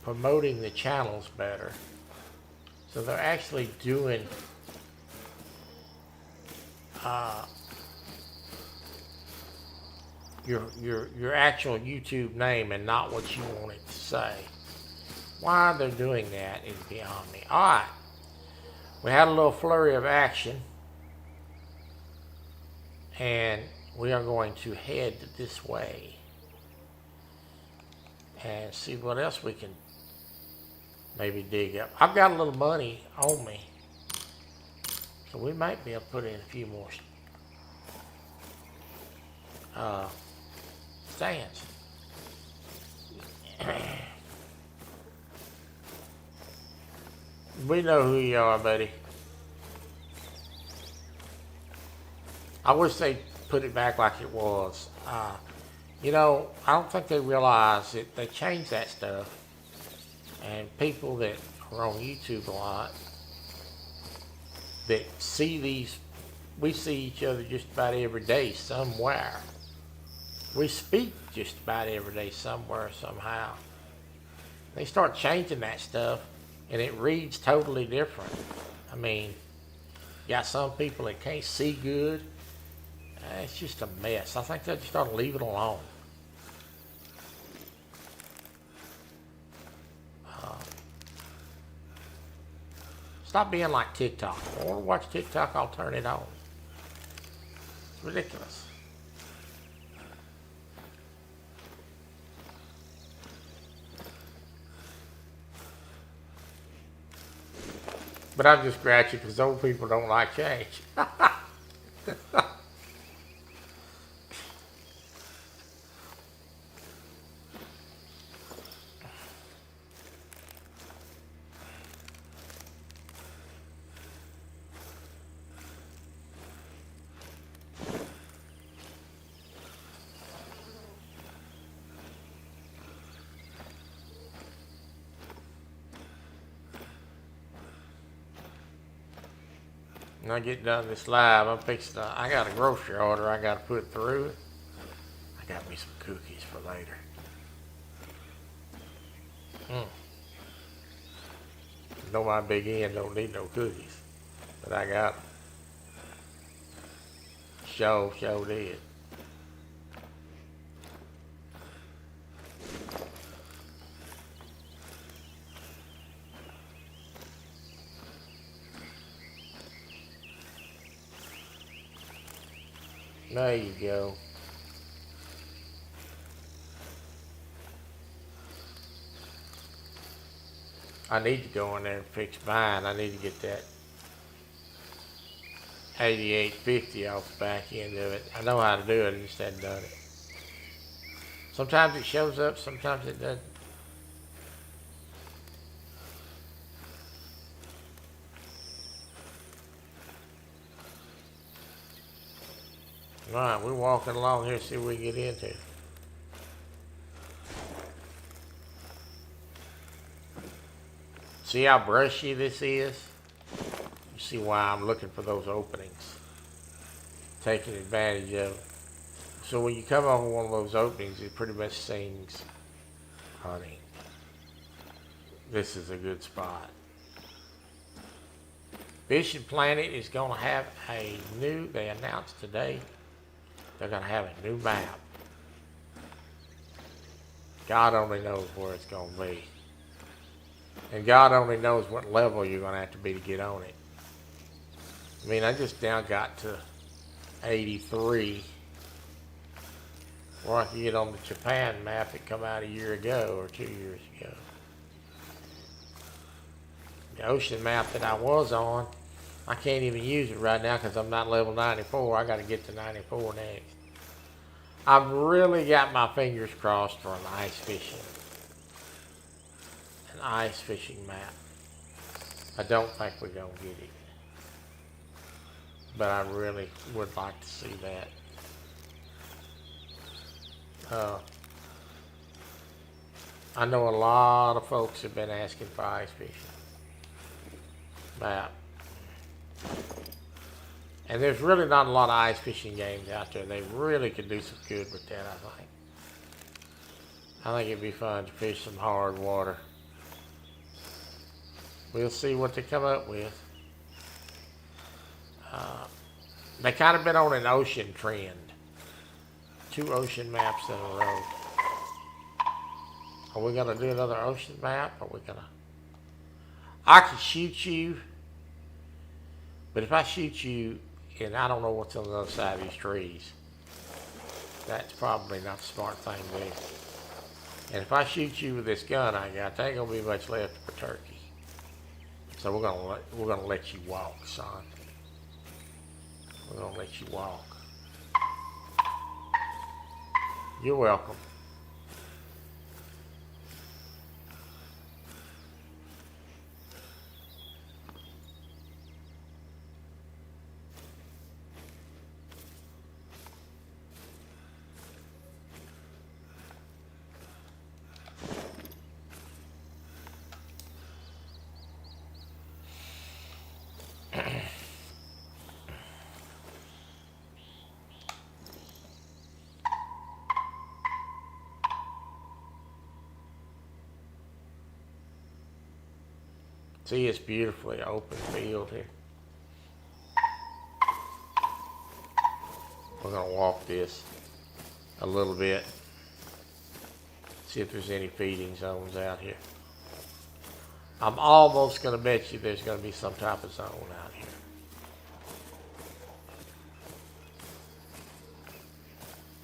promoting the channels better. So they're actually doing your actual YouTube name and not what you want it to say. Why they're doing that is beyond me. Alright. We had a little flurry of action. And we are going to head this way. And see what else we can maybe dig up. I've got a little money on me. So we might be able to put in a few more stands. We know who you are, buddy. I wish they put it back like it was. You know, I don't think they realize that they changed that stuff. And people that are on YouTube a lot, that see these, we see each other just about every day somewhere. We speak just about every day somewhere, somehow. They start changing that stuff, and it reads totally different. I mean, you got some people that can't see good. It's just a mess. I think they just ought to leave it alone. Stop being like TikTok. If I want to watch TikTok, I'll turn it on. It's ridiculous. But I'm just grouchy because old people don't like change. When I get done this live, I'm fixing to, I got a grocery order I got to put through. I got me some cookies for later. Know my big end don't need no cookies, but I got them. Show did. There you go. I need to go in there and fix mine. I need to get that 8850 off the back end of it. I know how to do it, I just hadn't done it. Sometimes it shows up, sometimes it doesn't. Alright, we're walking along here, see what we can get into. See how brushy this is? You see why I'm looking for those openings. taking advantage of it. So when you come over one of those openings, it pretty much sings honey. This is a good spot. Fishing Planet is going to have they announced today, they're going to have a new map. God only knows where it's going to be. And God only knows what level you're going to have to be to get on it. I mean, I just now got to 83, where I could get on the Japan map that come out a year ago or 2 years ago. The ocean map that I was on, I can't even use it right now because I'm not level 94. I got to get to 94 next. I've really got my fingers crossed for an ice fishing map. I don't think we're going to get it, but I really would like to see that. I know a lot of folks have been asking for ice fishing map. And there's really not a lot of ice fishing games out there. They really could do some good with that, I think. I think it'd be fun to fish some hard water. We'll see what they come up with. They kind of been on an ocean trend. 2 ocean maps in a row. Are we going to do another ocean map? Are we going to... I can shoot you. But if I shoot you and I don't know what's on the other side of these trees, that's probably not the smart thing to do. And if I shoot you with this gun I got, there ain't going to be much left for turkey. So we're gonna let you walk, son. We're gonna let you walk. You're welcome. See, it's beautifully open field here. We're gonna walk this a little bit. See if there's any feeding zones out here. I'm almost gonna bet you there's gonna be some type of zone out here.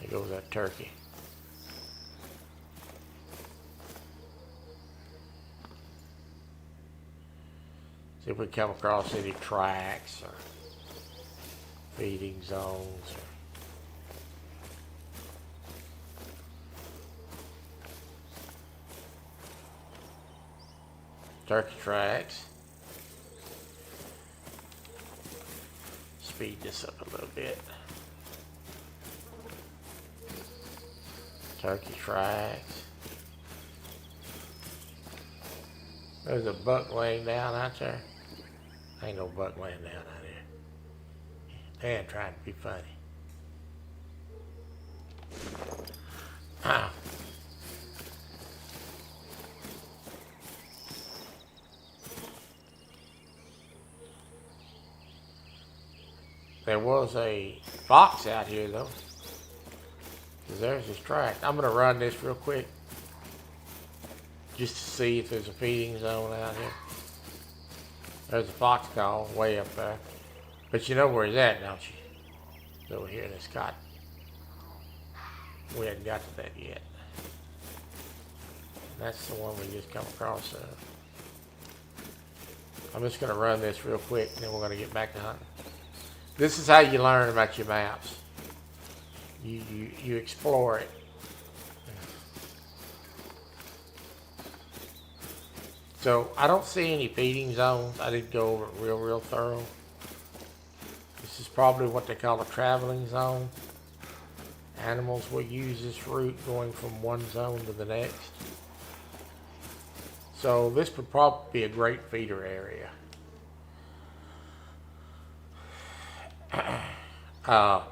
There goes that turkey. See if we come across any tracks or feeding zones. Turkey tracks. Speed this up a little bit. Turkey tracks. There's a buck laying down out there. Ain't no buck laying down out here. They're trying to be funny. There was a fox out here though. There's his track. I'm gonna run this real quick just to see if there's a feeding zone out here. There's a fox call way up there. But you know where he's at, don't you? He's over here in this cotton. We hadn't got to that yet. That's the one we just come across. I'm just gonna run this real quick and then we're gonna get back to hunting. This is how you learn about your maps. You explore it. So I don't see any feeding zones. I did go over it real thorough. This is probably what they call a traveling zone. Animals will use this route going from one zone to the next. So this would probably be a great feeder area. I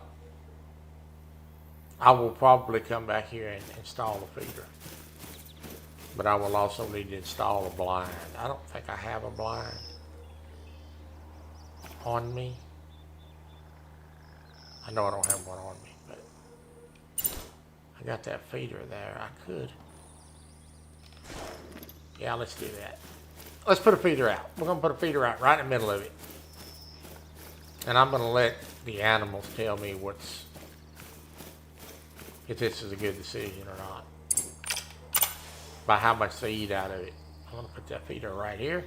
will probably come back here and install a feeder. But I will also need to install a blind. I don't think I have a blind on me. I know I don't have one on me, but I got that feeder there. I could. Yeah, let's do that. Let's put a feeder out. We're going to put a feeder out right in the middle of it. And I'm going to let the animals tell me if this is a good decision or not, by how much they eat out of it. I'm going to put that feeder right here.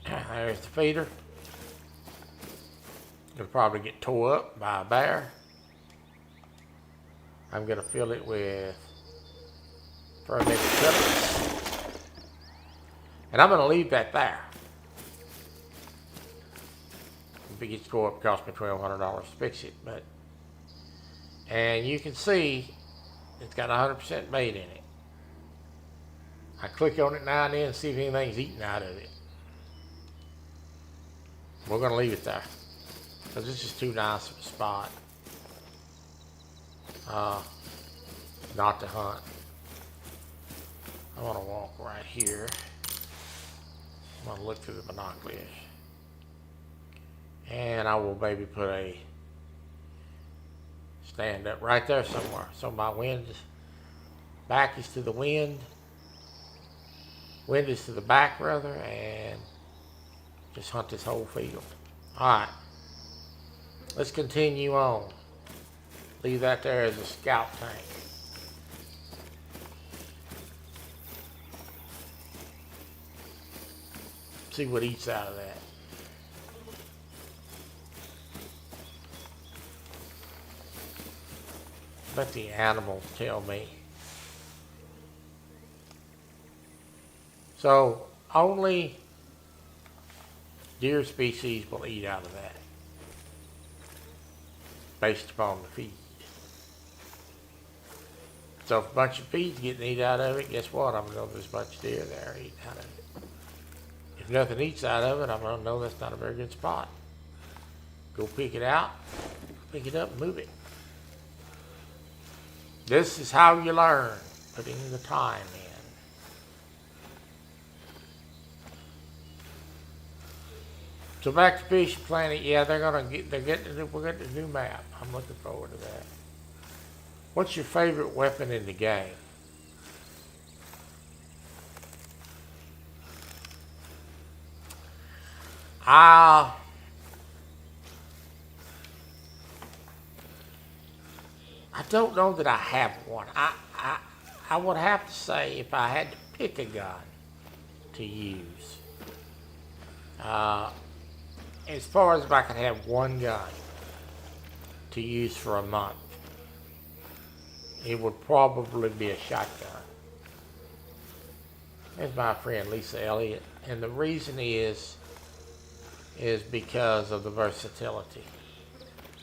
There's the feeder. It'll probably get tore up by a bear. I'm going to fill it with fermented pellets. And I'm going to leave that there. If it gets tore up, it costs me $1,200 to fix it. And you can see it's got 100% bait in it. I click on it now and then and see if anything's eaten out of it. We're going to leave it there, because this is too nice of a spot not to hunt. I want to walk right here. I'm going to look through the binoculars. And I will maybe put a stand up right there somewhere. So my back is to the wind. Wind is to the back, rather, and just hunt this whole field. Alright. Let's continue on. Leave that there as a scout tank. See what eats out of that. Let the animals tell me. So only deer species will eat out of that, based upon the feed. So if a bunch of feed's getting eat out of it, guess what? I'm going to know there's a bunch of deer there eating out of it. If nothing eats out of it, I'm going to know that's not a very good spot. Go pick it out, pick it up, and move it. This is how you learn, putting the time in. So back to Fish Planet, yeah, we're getting a new map. I'm looking forward to that. What's your favorite weapon in the game? I don't know that I have one. I would have to say, if I had to pick a gun to use, as far as if I could have one gun to use for a month, it would probably be a shotgun. There's my friend Lisa Elliott, and the reason is because of the versatility.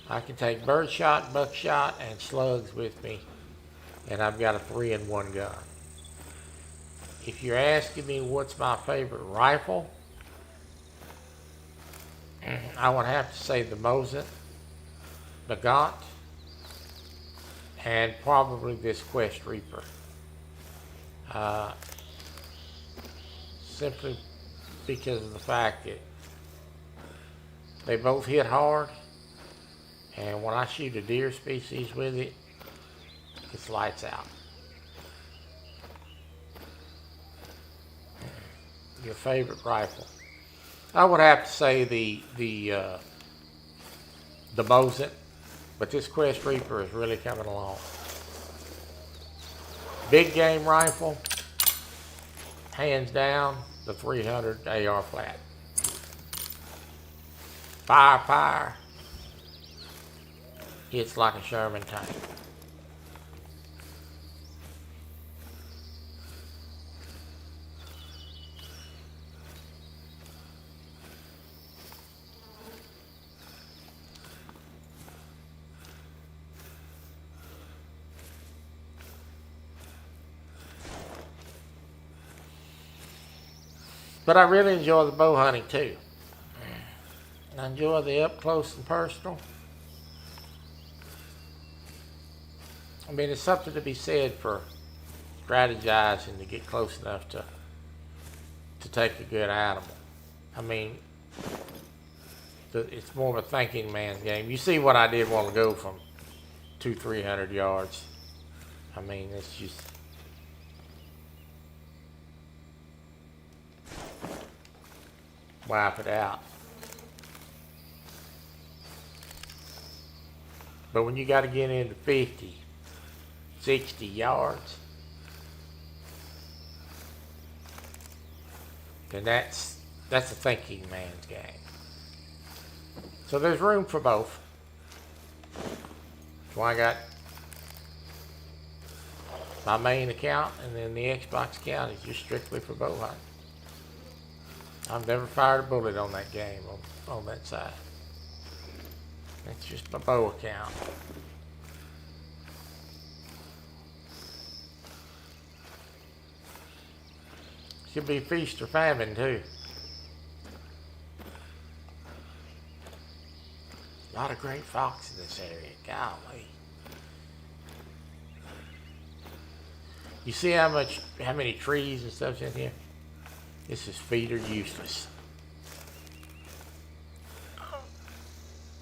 I can take birdshot, buckshot, and slugs with me, and I've got a 3-in-1 gun. If you're asking me what's my favorite rifle, I would have to say the Mosin, the Gaunt, and probably this Quest Reaper. Simply because of the fact that they both hit hard, and when I shoot a deer species with it, it's lights out. Your favorite rifle? I would have to say the Mosin, but this Quest Reaper is really coming along. Big game rifle, hands down, the 300 AR flat. Firepower, it's like a Sherman tank. But I really enjoy the bow hunting too. I enjoy the up close and personal. I mean, it's something to be said for strategizing to get close enough to take a good animal. I mean, it's more of a thinking man's game. You see what I did want to go from 200-300 yards. I mean, it's just wipe it out. But when you got to get into 50, 60 yards, then that's a thinking man's game. So there's room for both. So I got my main account, and then the Xbox account is just strictly for bow hunting. I've never fired a bullet on that game on that side. That's just my bow account. Should be feast or famine too. A lot of great fox in this area. Golly. You see how many trees and stuff's in here? This is feeder useless.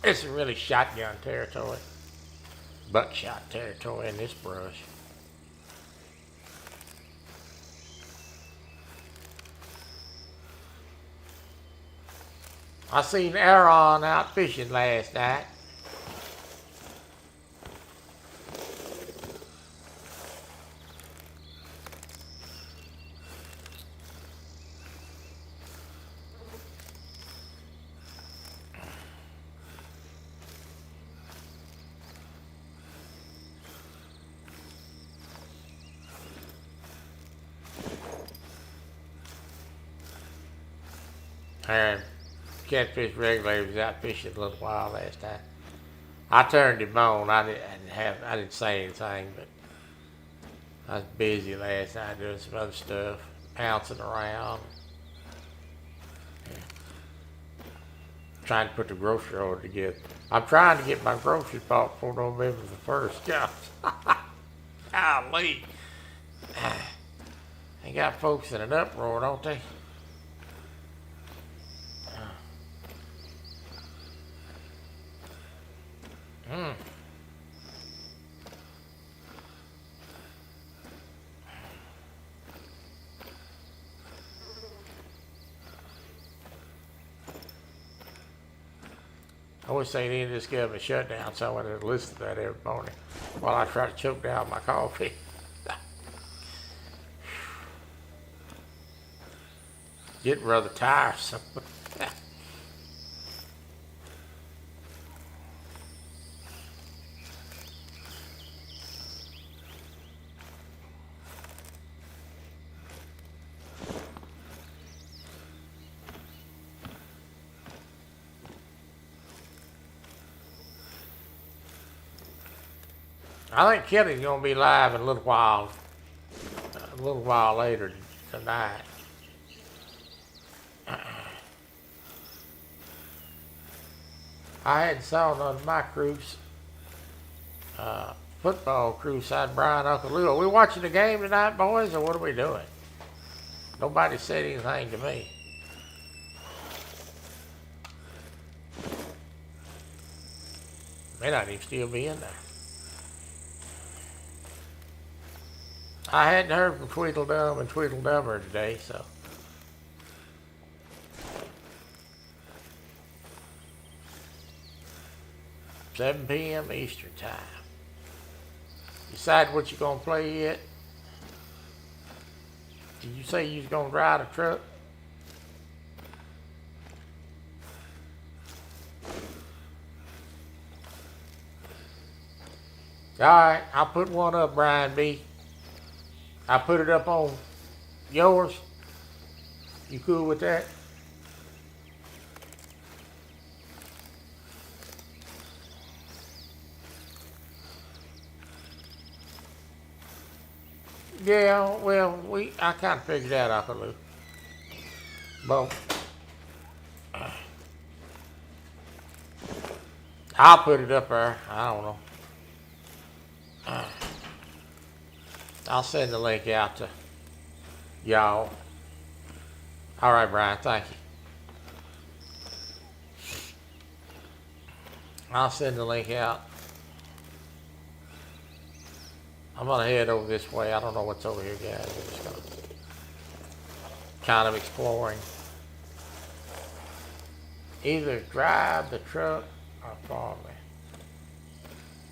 This is really shotgun territory. Buckshot territory in this brush. I seen Aaron out fishing last night. Aaron catfish regulator was out fishing a little while last time. I turned him on. I didn't say anything, but I was busy last night doing some other stuff, pouncing around, trying to put the grocery order together. I'm trying to get my groceries bought before November the 1st. God, golly. They got folks in an uproar, don't they? I wish they'd end this government shutdown so I would listen to that every morning while I try to choke down my coffee. Getting rather tiresome. I think Kelly's gonna be live in a little while later tonight. I hadn't saw none of my crews, football crew side Brian, Uncle Lou. Are we watching the game tonight, boys, or what are we doing? Nobody said anything to me. May not even still be in there. I hadn't heard from Tweedledum and Tweedledummer today, so. $7 p.m. Eastern time. Decide what you're gonna play yet? Did you say you was gonna drive a truck? All right, I'll put one up, Brian B. I put it up on yours. You cool with that? Yeah, well, I kind of figured that out, Lou. But I'll put it up there. I don't know. I'll send the link out to y'all. All right, Brian. Thank you. I'll send the link out. I'm gonna head over this way. I don't know what's over here, guys. I'm just gonna kind of exploring. Either drive the truck or follow me.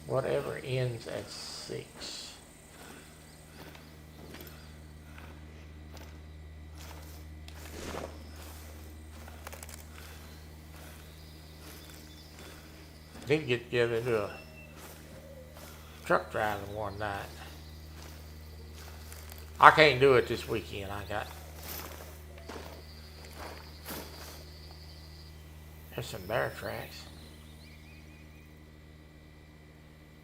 Whatever ends at 6. Did get together and do a truck driving one night. I can't do it this weekend. There's some bear tracks.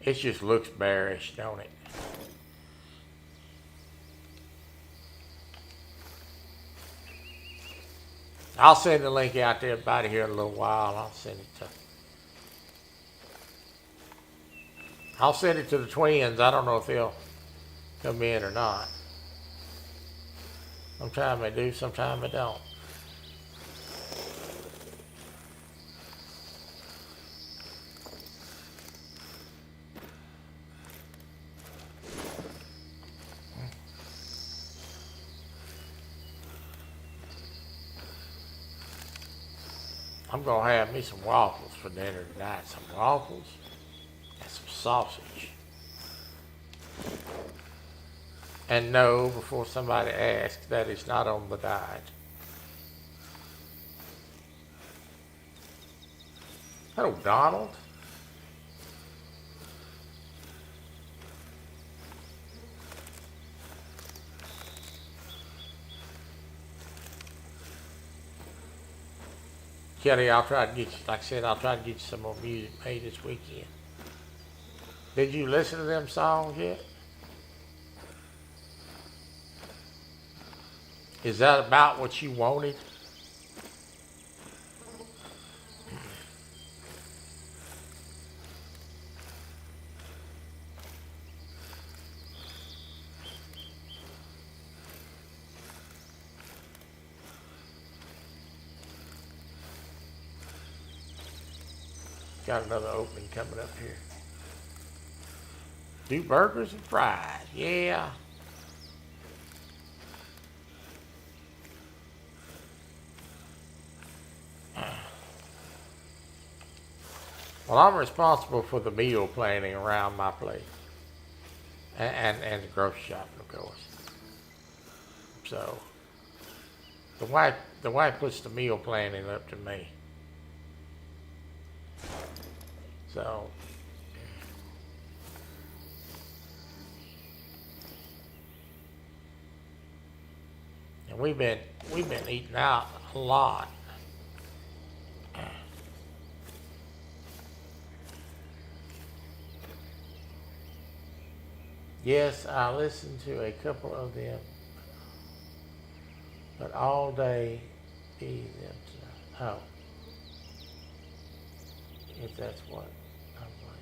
It just looks bearish, don't it? I'll send the link out to everybody here in a little while. I'll send it to the twins. I don't know if they'll come in or not. Sometimes they do, sometimes they don't. I'm gonna have me some waffles for dinner tonight. Some waffles and some sausage. And no, before somebody asks, that is not on the diet. Hello, Donald. Kelly, I'll try to get you, like I said, I'll try to get you some more music made this weekend. Did you listen to them songs yet? Is that about what you wanted? Got another opening coming up here. Do burgers and fries, yeah. Well, I'm responsible for the meal planning around my place, and the grocery shopping, of course. So the wife puts the meal planning up to me. So and we've been eating out a lot. Yes, I listened to a couple of them, but all day be them. Oh, if that's what I'm like.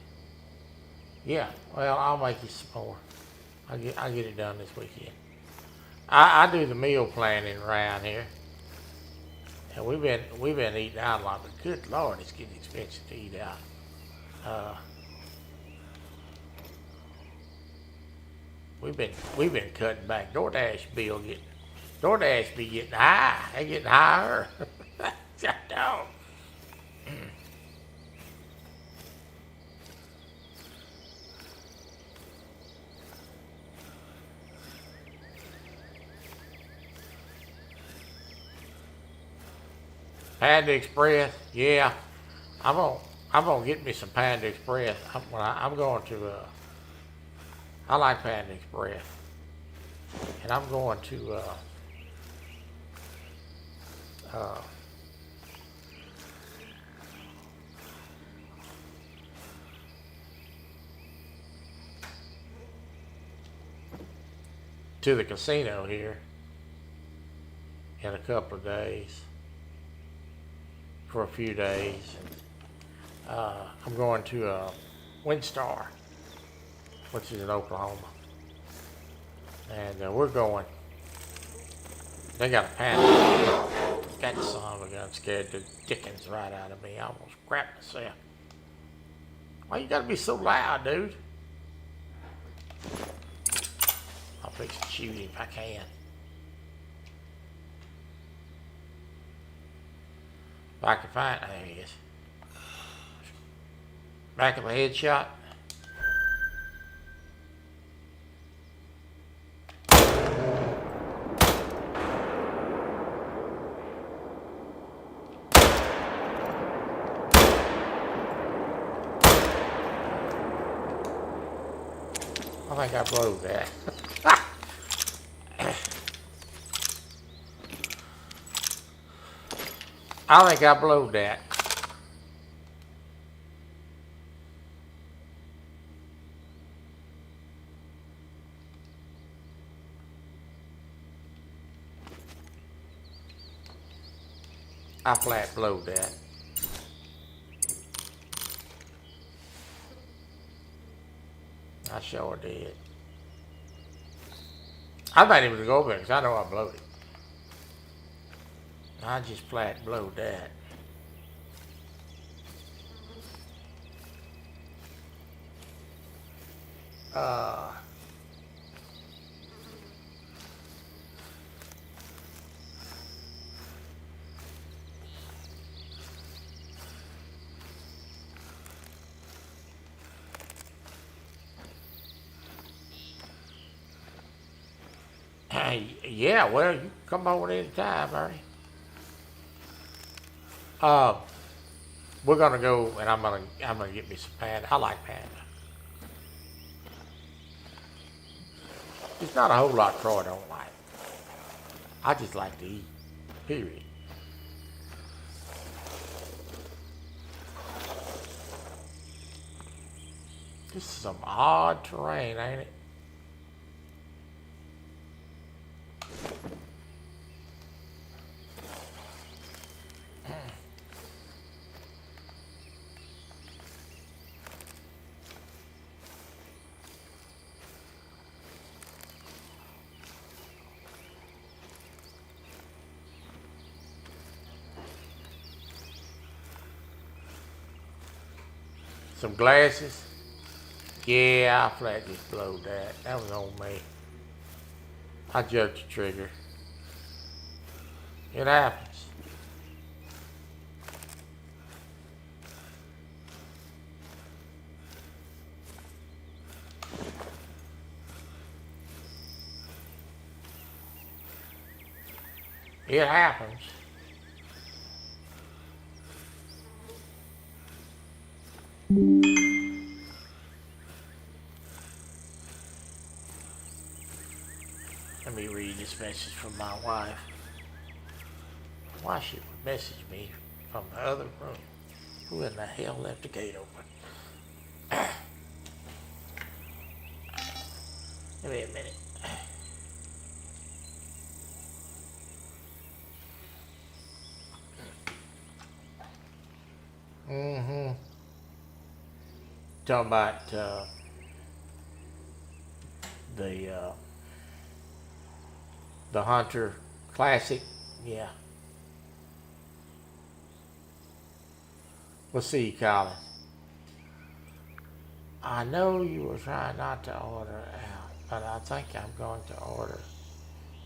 Yeah, well, I'll make you some more. I'll get it done this weekend. I do the meal planning around here, and we've been eating out a lot. But good Lord, it's getting expensive to eat out. We've been cutting back. DoorDash be getting high. They getting higher. Dog. Panda Express, yeah. I'm gonna get me some Panda Express. I'm going to. I like Panda Express, and I'm going to. To the casino here in a couple of days, for a few days. I'm going to Windstar, which is in Oklahoma. And we're going. They got a panic. That son of a gun scared the dickens right out of me. I almost crapped myself. Why you gotta be so loud, dude? I'll fix to shoot him if I can. If I can find, there he is. Back of a headshot. I think I blew that. I think I blew that. I flat blew that. I sure did. I thought he was go because I know I blew it. I just flat blew that. Yeah, well, you can come over any time, Ernie. We're gonna go, and I'm gonna get me some panda. I like panda. There's not a whole lot Troy don't like. I just like to eat. Period. This is some odd terrain, ain't it? Some glasses. Yeah, I flat just blowed that. That was on me. I jerked the trigger. It happens. It happens. Let me read this message from my wife. Why she would message me from the other room? Who in the hell left the gate open? Give me a minute. Talking about the Hunter Classic. Yeah. We'll see, Colin. I know you were trying not to order out, but I think I'm going to order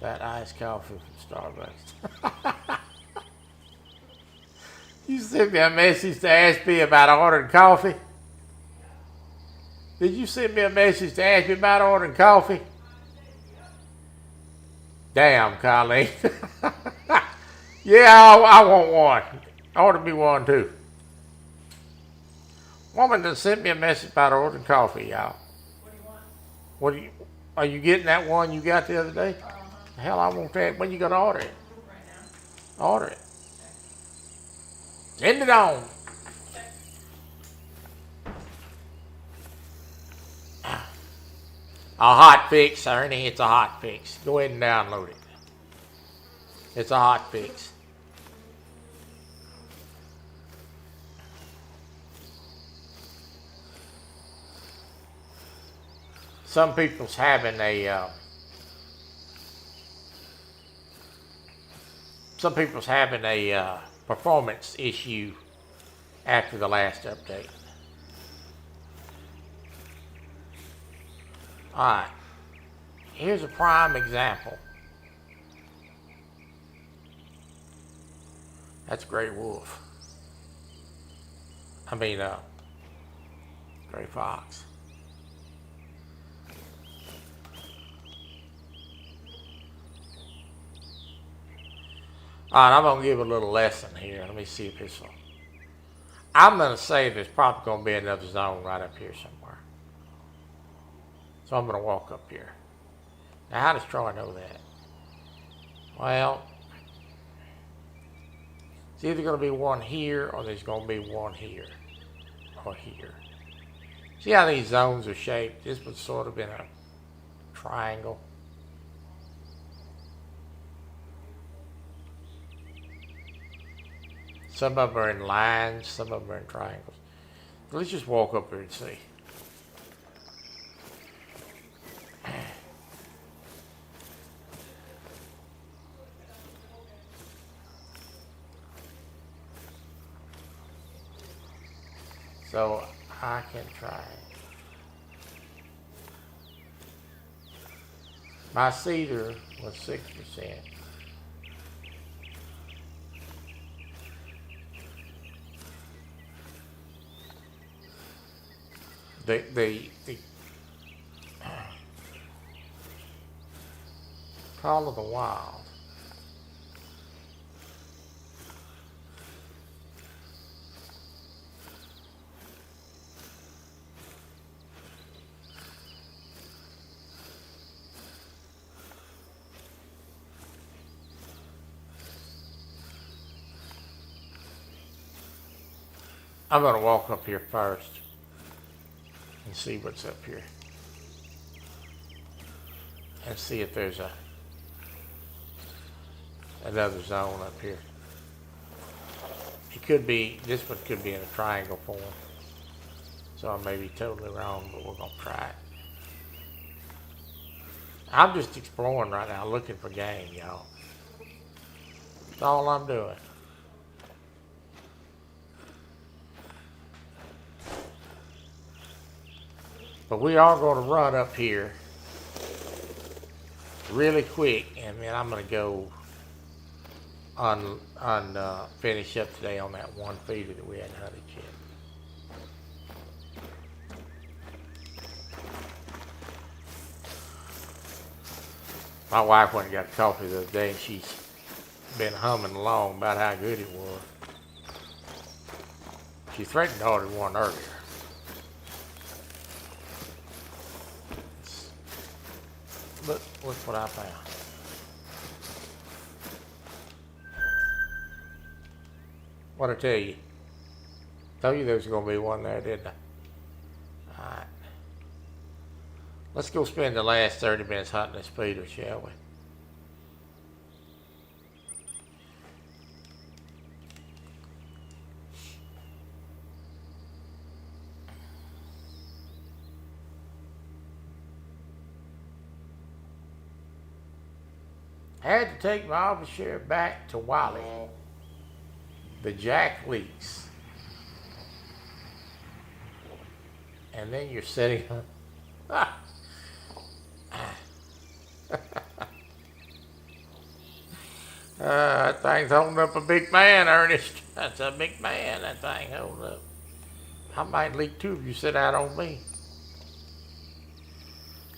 that iced coffee from Starbucks. You sent me a message to ask me about ordering coffee? Did you send me a message to ask me about ordering coffee? Damn, Colleen. Yeah, I want one. Order me one too. Woman just sent me a message about ordering coffee, y'all. What do you want? Are you getting that one you got the other day? Hell, I want that. When you gonna order it? Right now. Order it. Send it on. A hot fix, Ernie. It's a hot fix. Go ahead and download it. It's a hot fix. some people's having a performance issue after the last update. Alright, here's a prime example. That's Gray Wolf. Gray Fox. Alright, I'm going to give a little lesson here. Let me see if this will. I'm going to say there's probably going to be another zone right up here somewhere. So I'm going to walk up here. Now, how does Troy know that? Well, it's either going to be one here or there's going to be one here or here. See how these zones are shaped? This was sort of in a triangle. Some of them are in lines, some of them are in triangles. Let's just walk up here and see. So I can try. My cedar was 6%. The Call of the Wild. I'm going to walk up here first and see what's up here. And see if there's another zone up here. It could be, this one could be in a triangle form. So I may be totally wrong, but we're going to try it. I'm just exploring right now, looking for game, y'all. That's all I'm doing. But we are going to run up here really quick, and then I'm going to go finish up today on that one feeder that we hadn't hunted yet. My wife went and got a coffee the other day, and she's been humming along about how good it was. She threatened to order one earlier. Look what I found. What'd I tell you? Told you there was going to be one there, didn't I? Alright. Let's go spend the last 30 minutes hunting this feeder, shall we? I had to take my office chair back to Wally. The jack leaks. And then you're sitting on. That thing's holding up a big man, Ernest. That's a big man, that thing holding up. I might leak too if you sit out on me.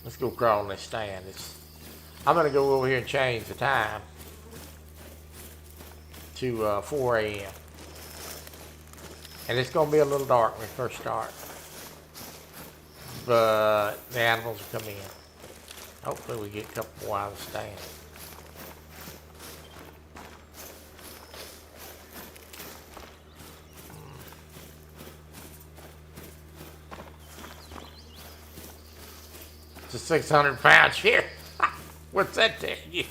Let's go crawl on this stand. I'm going to go over here and change the time to 4 a.m. And it's going to be a little dark when we first start. But the animals will come in. Hopefully we get a couple more out of the stand. It's a 600-pound chair. What's that tell you?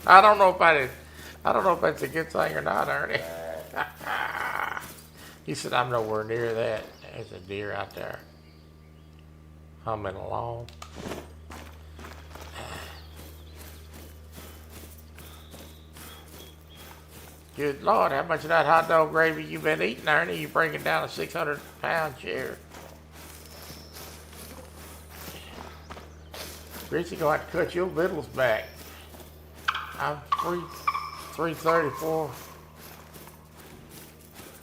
I don't know if that's a good thing or not, Ernie. He said, I'm nowhere near that. There's a deer out there. humming along. Good Lord, how much of that hot dog gravy you been eating, Ernie? You bringing down a 600-pound chair. Chrissy gonna have to cut your vittles back. I'm 334.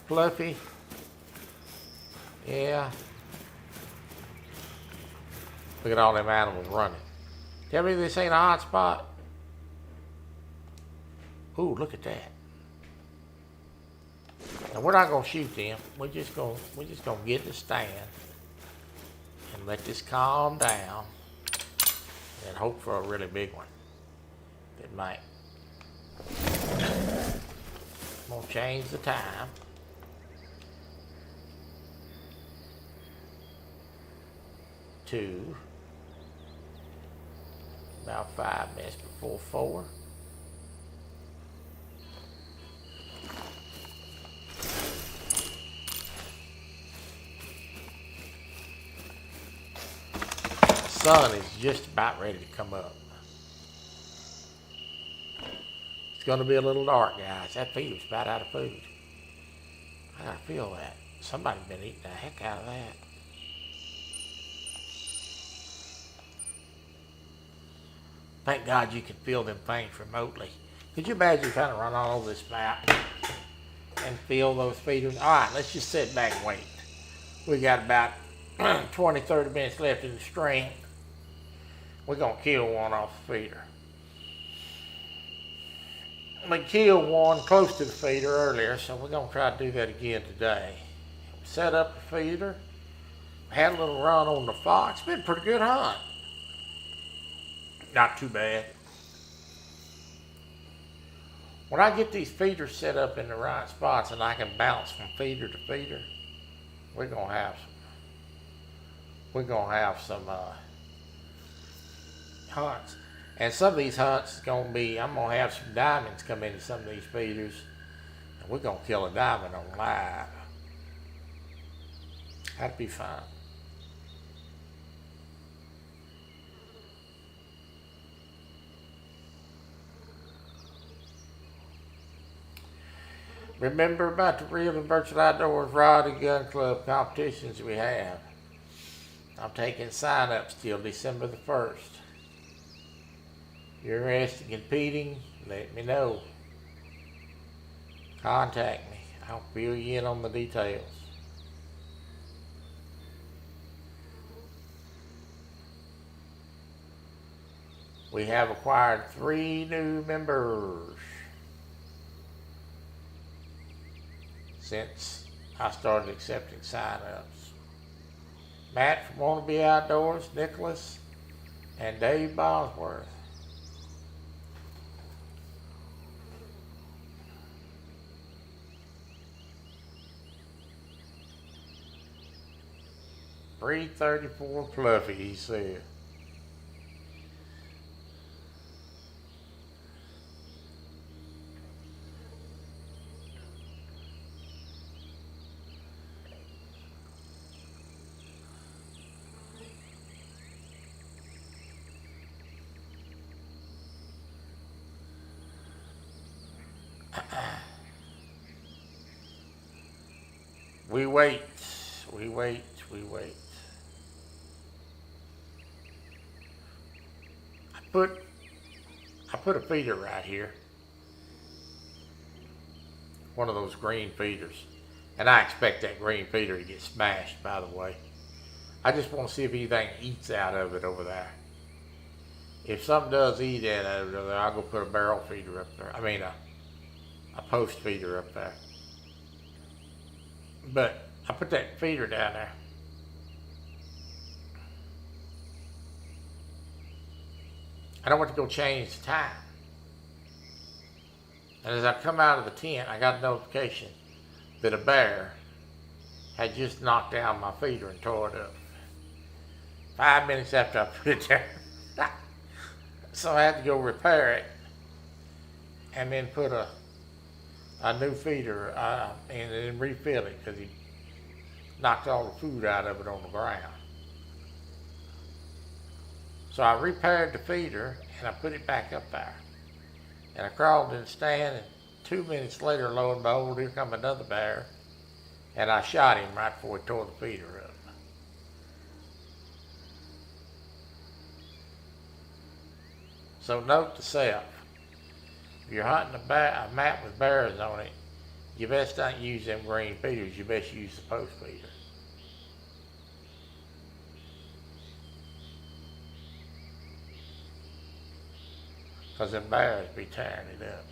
Fluffy. Yeah. Look at all them animals running. Tell me this ain't a hot spot. Ooh, look at that. Now we're not gonna shoot them. We're just gonna get the stand and let this calm down and hope for a really big one. It might. I'm gonna change the time. To about 5 minutes before 4. Sun is just about ready to come up. It's going to be a little dark, guys. That feeder's about out of food. I gotta feel that. Somebody's been eating the heck out of that. Thank God you can feel them things remotely. Could you imagine trying to run all over this map and feel those feeders? All right, let's just sit back and wait. We got about 20, 30 minutes left in the stream. We're going to kill one off the feeder. We killed one close to the feeder earlier, so we're going to try to do that again today. Set up the feeder. Had a little run on the fox. Been a pretty good hunt. Not too bad. When I get these feeders set up in the right spots and I can bounce from feeder to feeder, we're gonna have some hunts. And some of these hunts is gonna be, I'm gonna have some diamonds come into some of these feeders, and we're gonna kill a diamond on live. That'd be fun. Remember about the Real and Virtual Outdoors Rod and Gun Club competitions we have. I'm taking sign-ups till December the 1st. If you're interested in competing, let me know. Contact me. I'll fill you in on the details. We have acquired 3 new members since I started accepting sign-ups. Matt from Wanna Be Outdoors, Nicholas, and Dave Bosworth. $334 Fluffy, he said. We wait, we wait, we wait. I put a feeder right here. One of those green feeders. And I expect that green feeder to get smashed, by the way. I just want to see if anything eats out of it over there. If something does eat out of it over there, I'll go put a barrel feeder up there. I mean a post feeder up there. But I put that feeder down there. And I went to go change the time. And as I come out of the tent, I got a notification that a bear had just knocked down my feeder and tore it up. 5 minutes after I put it there. So I had to go repair it and then put a new feeder and then refill it because he knocked all the food out of it on the ground. So I repaired the feeder and I put it back up there. And I crawled in the stand, and 2 minutes later, lo and behold, here come another bear. And I shot him right before he tore the feeder up. So note to self, if you're hunting a map with bears on it, you best not use them green feeders, you best use the post feeder. Because them bears be tearing it up.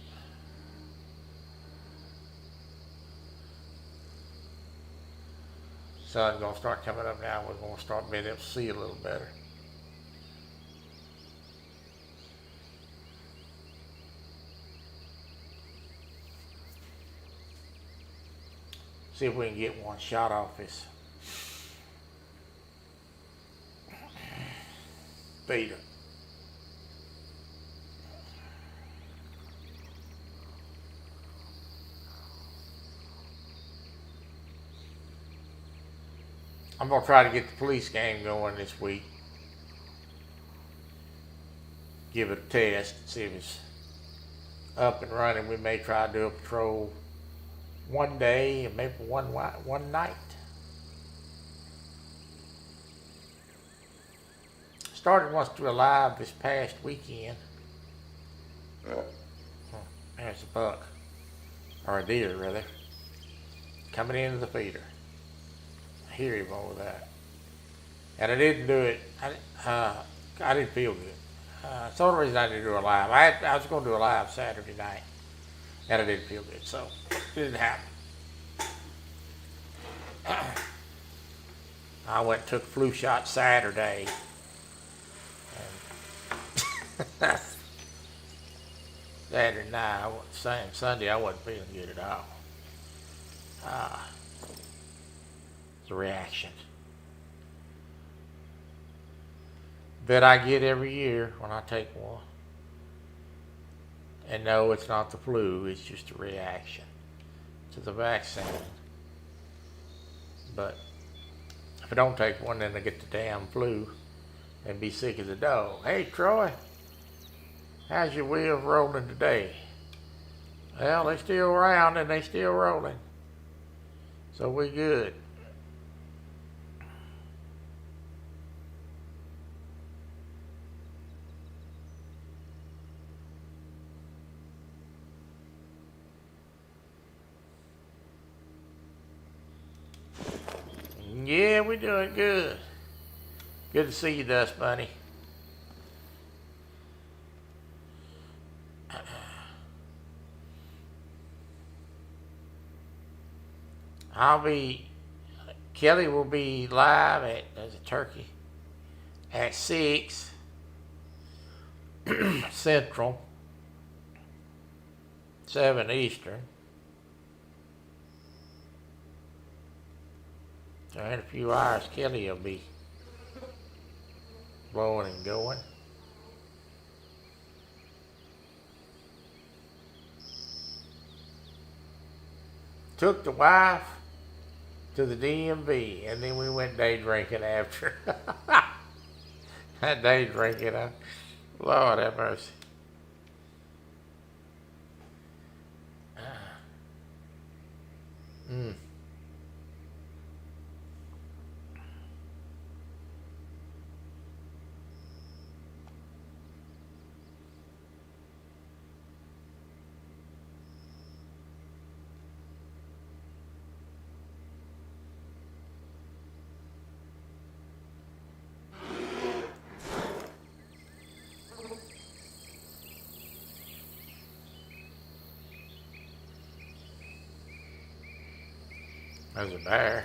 Sun's gonna start coming up now, we're gonna start being able to see a little better. See if we can get one shot off this feeder. I'm gonna try to get the police game going this week. Give it a test, see if it's up and running. We may try to do a patrol one day and maybe one night. Started once to a live this past weekend. There's a buck, or a deer rather, coming into the feeder. I hear him over there, and I didn't do it. I didn't feel good. It's the only reason I didn't do a live. I was going to do a live Saturday night, and I didn't feel good, so it didn't happen. I went and took a flu shot Saturday. And Saturday night, Sunday, I wasn't feeling good at all. It's a reaction that I get every year when I take one. And no, it's not the flu, it's just a reaction to the vaccine. But if I don't take one, then I get the damn flu and be sick as a dog. Hey, Troy, how's your wheels rolling today? Well, they still around and they still rolling. So we good. Yeah, we're doing good. Good to see you, Dust Bunny. Kelly will be live there's a turkey, at 6 Central, 7 Eastern. So in a few hours, Kelly will be blowing and going. Took the wife to the DMV, and then we went day drinking after. That day drinking, Lord have mercy. There's a bear.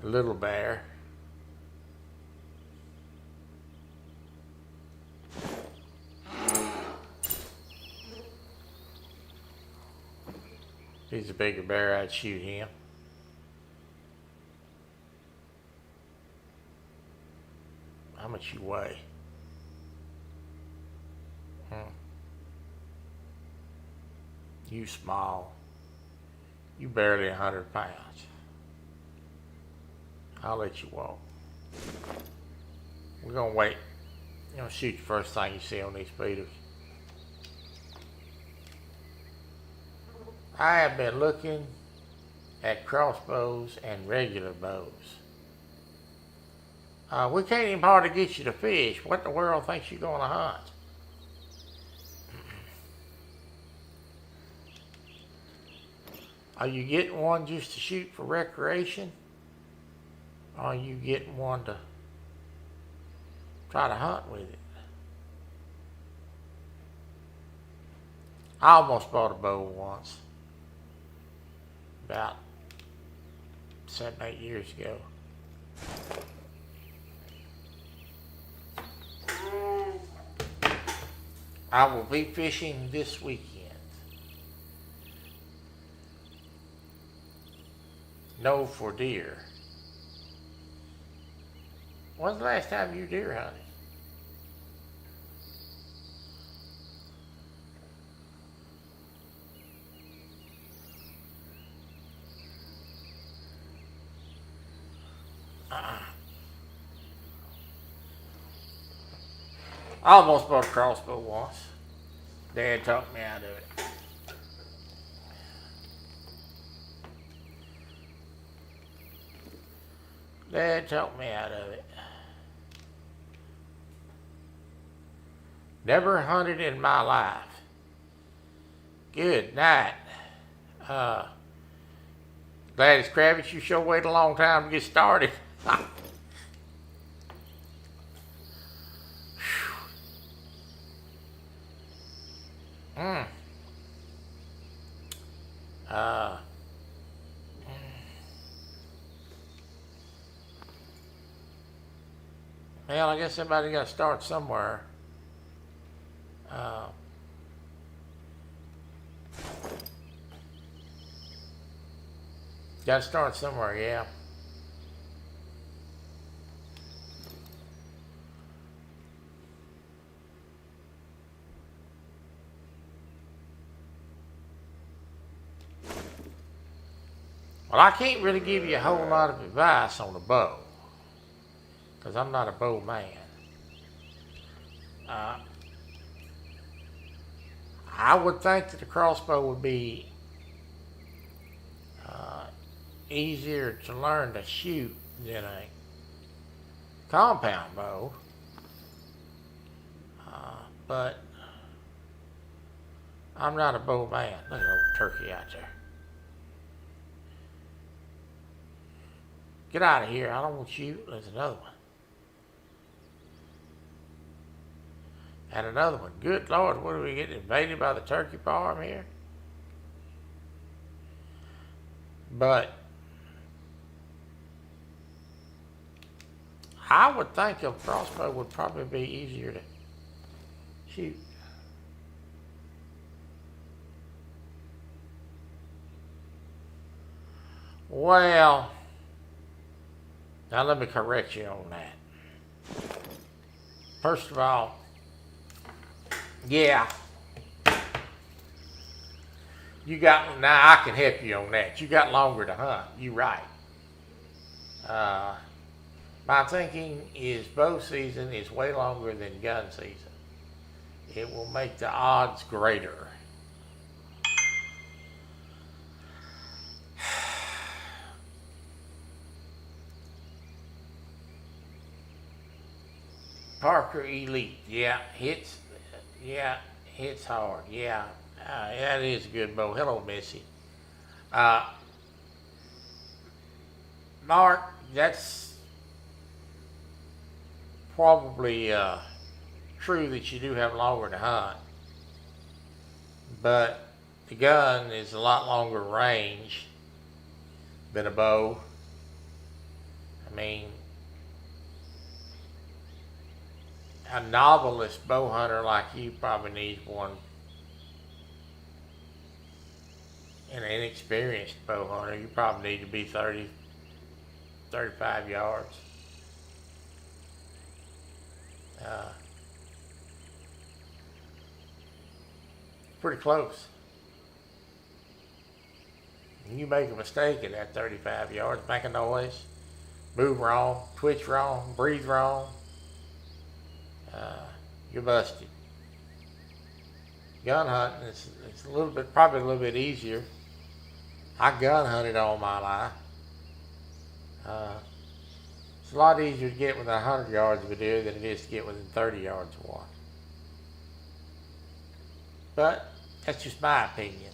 A little bear. If he's a bigger bear, I'd shoot him. How much you weigh? You small. You barely 100 pounds. I'll let you walk. We're gonna wait. You're gonna shoot the first thing you see on these speeders. I have been looking at crossbows and regular bows. We can't even hardly get you to fish. What in the world thinks you're gonna hunt? Are you getting one just to shoot for recreation? Or are you getting one to try to hunt with it? I almost bought a bow once. About 7, 8 years ago. I will be fishing this weekend. No for deer. When's the last time you deer hunted? I almost bought a crossbow once. Dad talked me out of it. Dad talked me out of it. Never hunted in my life. Good night. Gladys Kravitz, you sure waited a long time to get started. Well, I guess somebody got to start somewhere. Got to start somewhere, yeah. Well, I can't really give you a whole lot of advice on the bow, because I'm not a bow man. I would think that the crossbow would be easier to learn to shoot than a compound bow. But I'm not a bow man. Look at old turkey out there. Get out of here. I don't want you. There's another one. And another one. Good Lord, what are we getting invaded by the turkey farm here? But I would think a crossbow would probably be easier to shoot. Well, now let me correct you on that. First of all, yeah, you got, now I can help you on that. You got longer to hunt. You're right. My thinking is bow season is way longer than gun season. It will make the odds greater. Parker Elite, yeah, hits hard, yeah, that is a good bow. Hello, Missy. Mark, that's probably true that you do have longer to hunt, but the gun is a lot longer range than a bow. I mean, a novelist bow hunter like you probably needs one, and an inexperienced bow hunter, you probably need to be 30, 35 yards. Pretty close. You make a mistake at that 35 yards, make a noise, move wrong, twitch wrong, breathe wrong, you're busted. Gun hunting is it's a little bit, probably a little bit easier. I gun hunted all my life. It's a lot easier to get within 100 yards of a deer than it is to get within 30 yards of one. But that's just my opinion.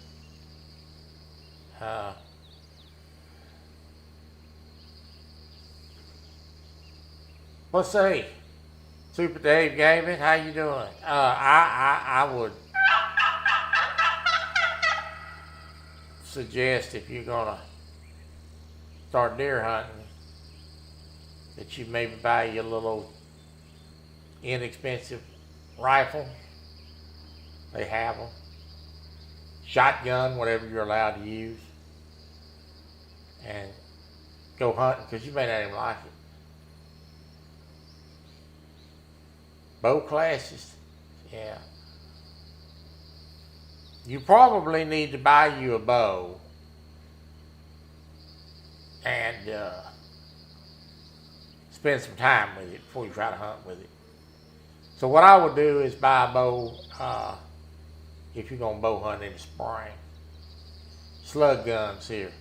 Well, say, Super Dave Gaming, how you doing? I would suggest if you're gonna start deer hunting that you maybe buy you a little inexpensive rifle. They have them. Shotgun, whatever you're allowed to use, and go hunting because you may not even like it. Bow classes, yeah. You probably need to buy you a bow and spend some time with it before you try to hunt with it. So what I would do is buy a bow if you're gonna bow hunt in the spring. Slug guns here.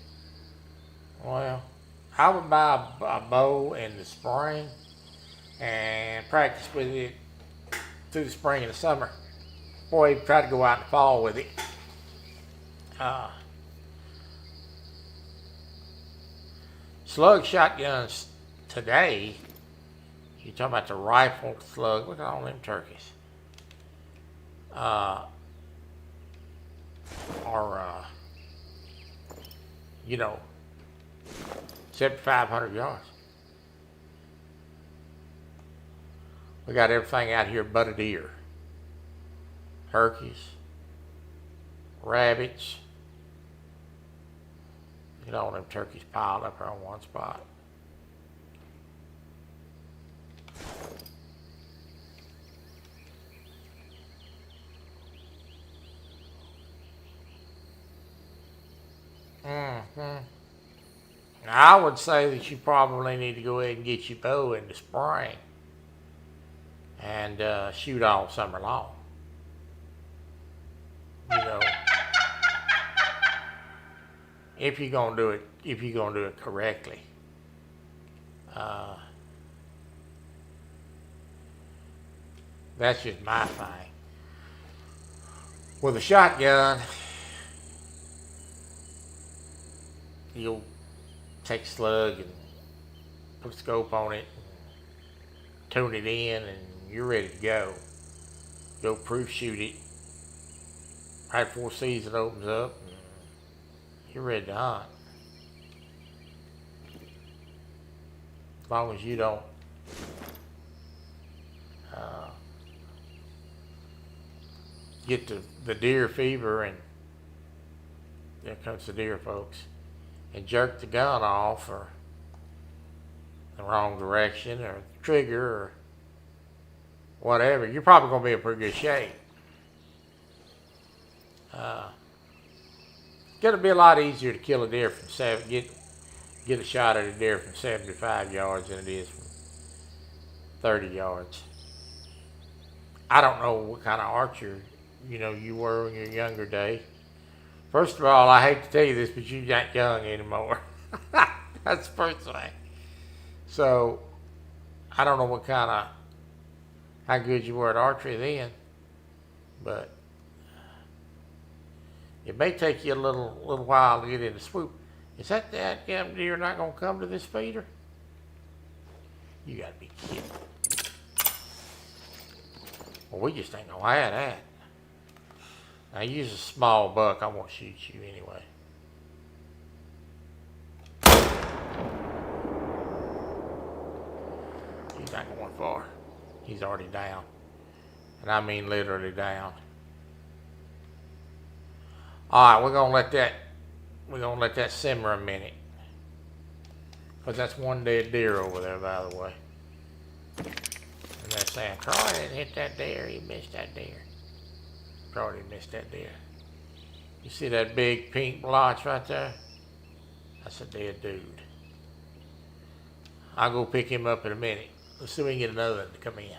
Well, I would buy a bow in the spring and practice with it through the spring and the summer. Boy, try to go out in the fall with it. Slug shotguns today, you're talking about the rifle slug, look at all them turkeys. Are, you know, 7,500 yards. We got everything out here but a deer. Turkeys, rabbits. You know, all them turkeys piled up here on one spot. I would say that you probably need to go ahead and get your bow in the spring and shoot all summer long. You know, if you're gonna do it correctly. That's just my thing. With a shotgun, you'll take a slug and put a scope on it, and tune it in, and you're ready to go. Go proof shoot it right before season opens up, and you're ready to hunt. As long as you don't get the deer fever, and there comes the deer, folks, and jerk the gun off or the wrong direction or trigger or whatever, you're probably going to be in pretty good shape. It's going to be a lot easier to kill a deer from get a shot at a deer from 75 yards than it is from 30 yards. I don't know what kind of archer you were in your younger days. First of all, I hate to tell you this, but you're not young anymore. That's the first thing. So, I don't know how good you were at archery then, but it may take you a little while to get into swoop. Is that damn deer not going to come to this feeder? You got to be kidding. Well, we just ain't going to have that. Now, use a small buck. I won't shoot you anyway. He's not going far. He's already down. And I mean literally down. Alright, we're gonna let that simmer a minute. Because that's one dead deer over there, by the way. And they're saying, Troy didn't hit that deer, he missed that deer. Troy didn't miss that deer. You see that big pink blotch right there? That's a dead dude. I'll go pick him up in a minute. Let's see if we can get another one to come in.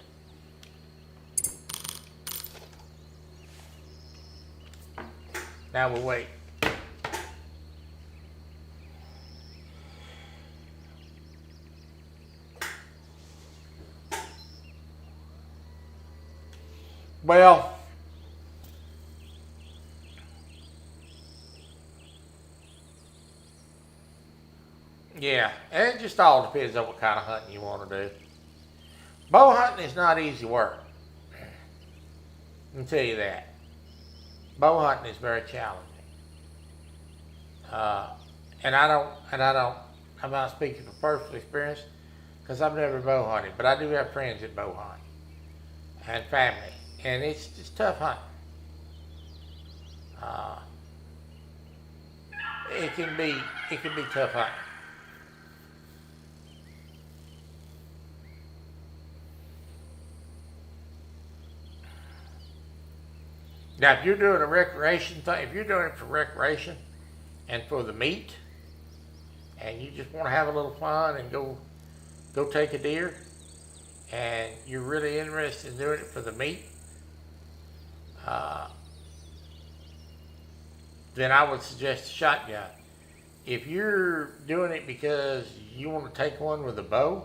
Now we'll wait. Well, yeah, it just all depends on what kind of hunting you want to do. Bow hunting is not easy work. I can tell you that. Bow hunting is very challenging. I'm not speaking from personal experience because I've never bow hunted, but I do have friends that bow hunt and family, and it's tough hunting. It can be tough hunting. Now, if you're doing a recreation thing, if you're doing it for recreation and for the meat, and you just want to have a little fun and go take a deer, and you're really interested in doing it for the meat, then I would suggest a shotgun. If you're doing it because you want to take one with a bow,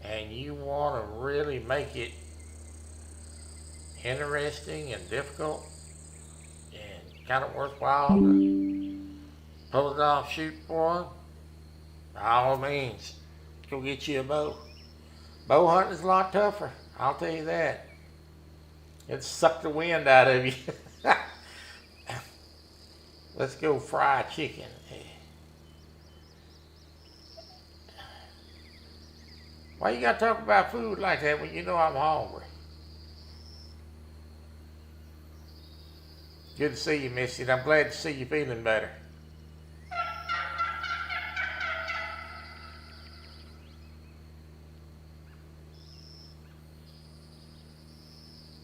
and you want to really make it interesting and difficult and kind of worthwhile to pull it off, shoot for one, by all means, go get you a bow. Bow hunting is a lot tougher, I'll tell you that. It'll suck the wind out of you. Let's go fry chicken. Why you gotta talk about food like that when you know I'm hungry? Good to see you, Missy, and I'm glad to see you feeling better.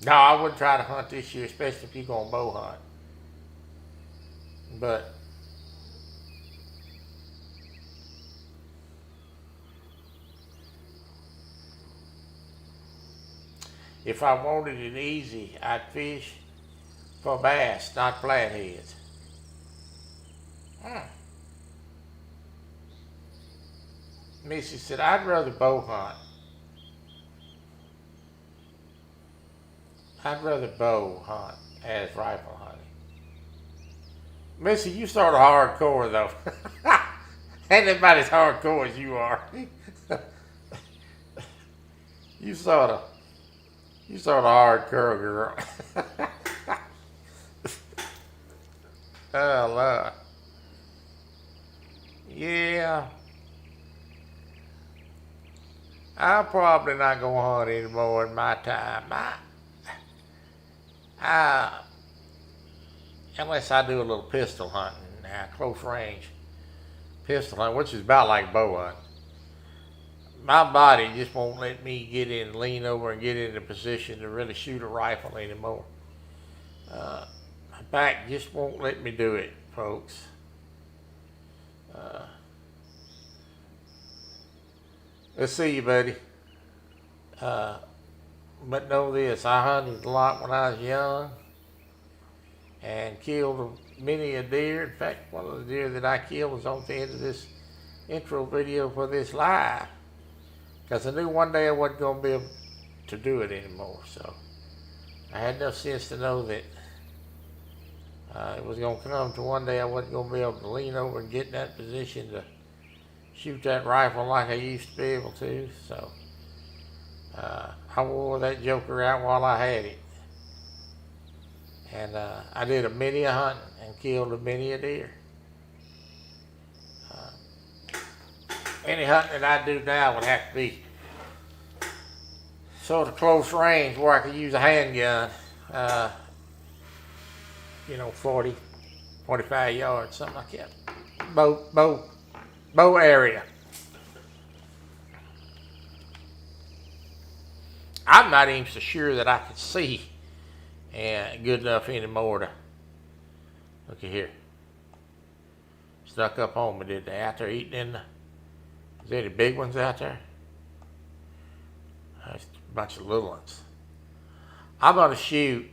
No, I wouldn't try to hunt this year, especially if you're going to bow hunt. But if I wanted it easy, I'd fish for bass, not flatheads. Missy said, I'd rather bow hunt. I'd rather bow hunt as rifle hunting. Missy, you sort of hardcore though. Ain't nobody as hardcore as you are. You sort of hardcore, girl. Oh, Lord. Yeah. I'm probably not going to hunt anymore in my time. Unless I do a little pistol hunting now, close range pistol hunting, which is about like bow hunting. My body just won't let me lean over and get in a position to really shoot a rifle anymore. My back just won't let me do it, folks. Let's see you, buddy. But know this, I hunted a lot when I was young and killed many a deer. In fact, one of the deer that I killed was on the end of this intro video for this live, because I knew one day I wasn't going to be able to do it anymore. So I had enough sense to know that it was going to come to one day I wasn't going to be able to lean over and get in that position to shoot that rifle like I used to be able to. So I wore that joker out while I had it. And I did a many a hunting and killed a many a deer. Any hunting that I do now would have to be sort of close range where I could use a handgun. 40, 45 yards, something like that. Bow area. I'm not even so sure that I could see good enough anymore to, look at here. Snuck up on me, did they? Out there eating Is there any big ones out there? There's a bunch of little ones. I'm gonna shoot.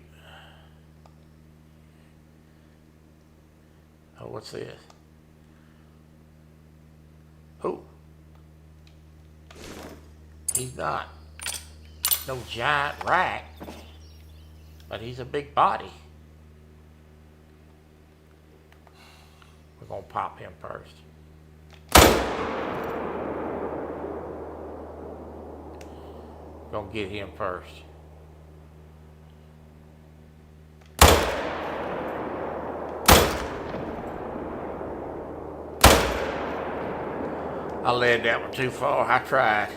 Oh, what's this? Oh, he's not no giant rat, but he's a big body. We're gonna pop him first. Gonna get him first. I led that one too far. I tried.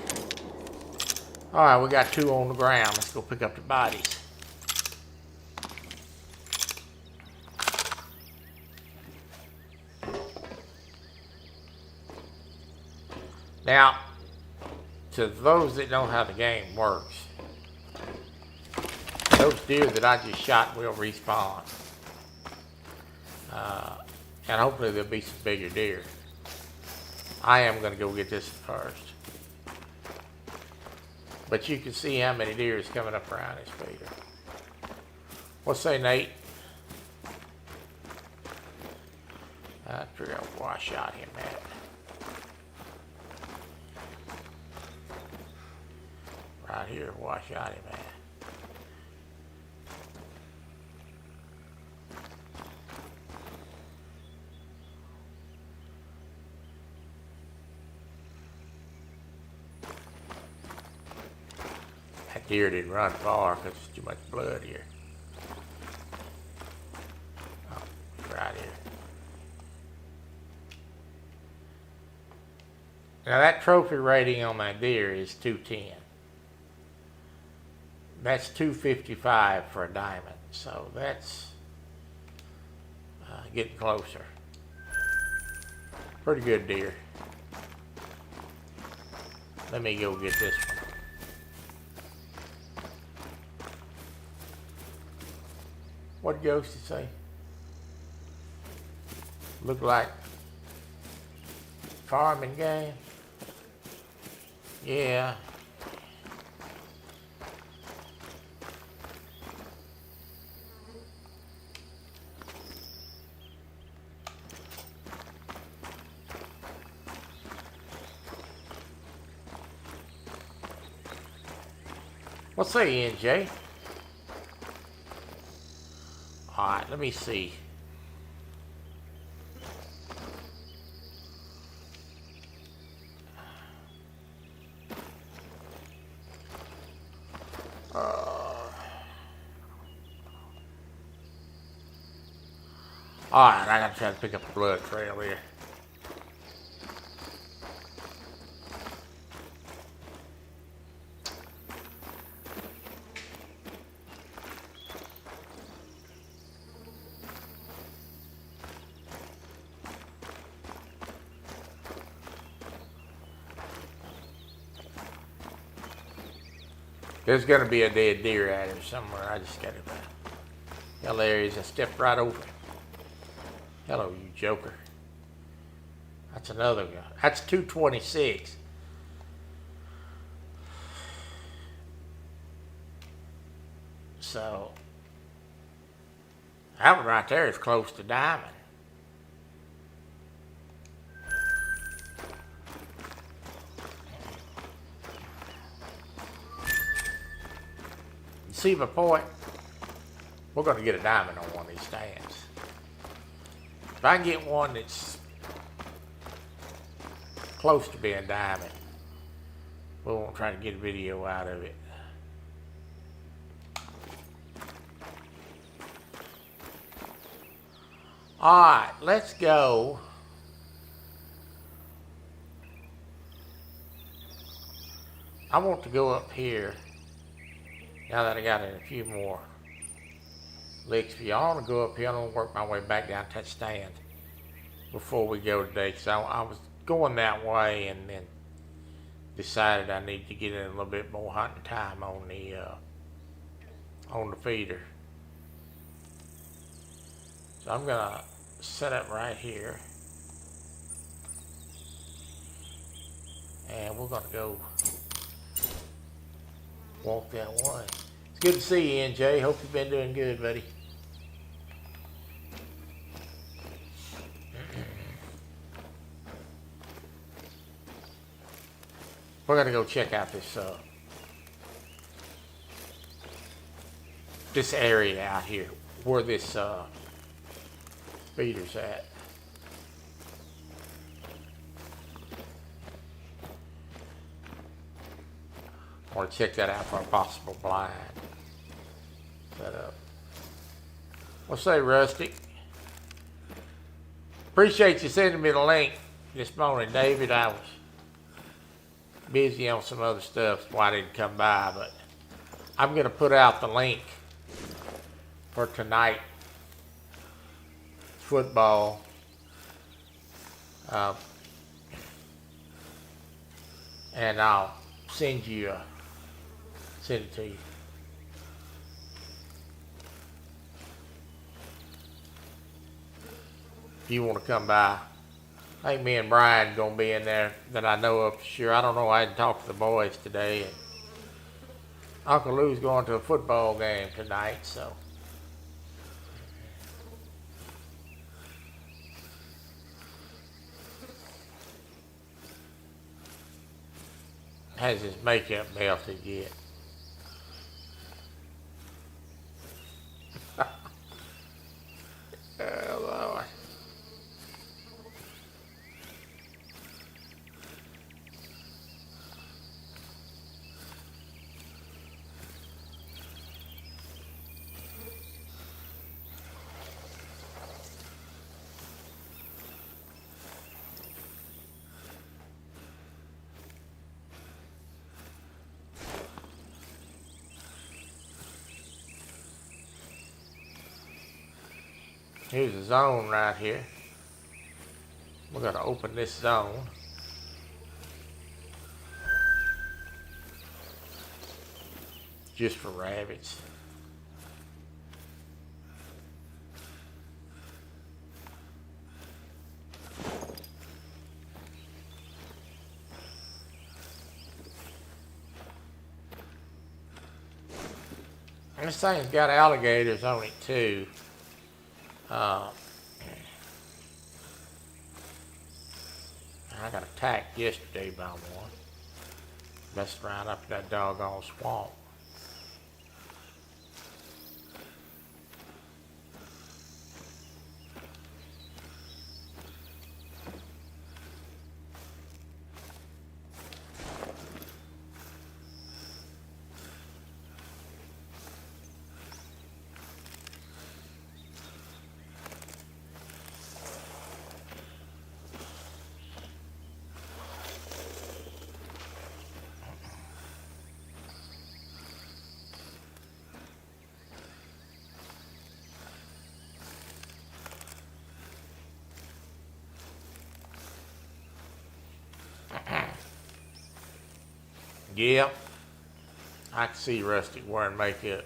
All right, we got 2 on the ground. Let's go pick up the bodies. Now, to those that know how the game works, those deer that I just shot will respawn. And hopefully there'll be some bigger deer. I am going to go get this first. But you can see how many deer is coming up around this feeder. What's say, Nate? I figure out where I shot him at. Right here where I shot him at. That deer didn't run far because there's too much blood here. Oh, right here. Now that trophy rating on my deer is 210. That's 255 for a diamond, so that's getting closer. Pretty good deer. Let me go get this one. What Ghost did say? Look like farming game. Yeah. What's that, NJ? Alright, let me see. Alright, I gotta try to pick up a blood trail here. There's gonna be a dead deer out here somewhere. I just gotta find. Hell, there he is. I stepped right over him. Hello, you joker. That's another guy. That's 226. So, that one right there is close to diamond. You see my point? We're going to get a diamond on one of these stands. If I can get one that's close to being diamond, we won't try to get a video out of it. Alright, let's go. I want to go up here now that I got a few more licks for you. I want to go up here. I want to work my way back down to that stand before we go today, because I was going that way and then decided I need to get in a little bit more hunting time on the feeder. So I'm gonna set up right here. And we're going to go walk that way. It's good to see you, NJ. Hope you've been doing good, buddy. We're going to go check out this area out here where this feeder's at. I want to check that out for a possible blind setup. What's say, Rustic? Appreciate you sending me the link this morning, David. I was busy on some other stuff, so I didn't come by, but I'm going to put out the link for tonight football. And I'll send it to you. If you want to come by, I think me and Brian gonna be in there that I know of for sure. I don't know. I hadn't talked to the boys today, and Uncle Lou's going to a football game tonight, so. Has his makeup melted yet? Oh, Lord. Here's a zone right here. We're going to open this zone. Just for rabbits. This thing's got alligators on it too. I got attacked yesterday by one. Messed around up in that doggone swamp. Yep. I can see Rusty wearing makeup.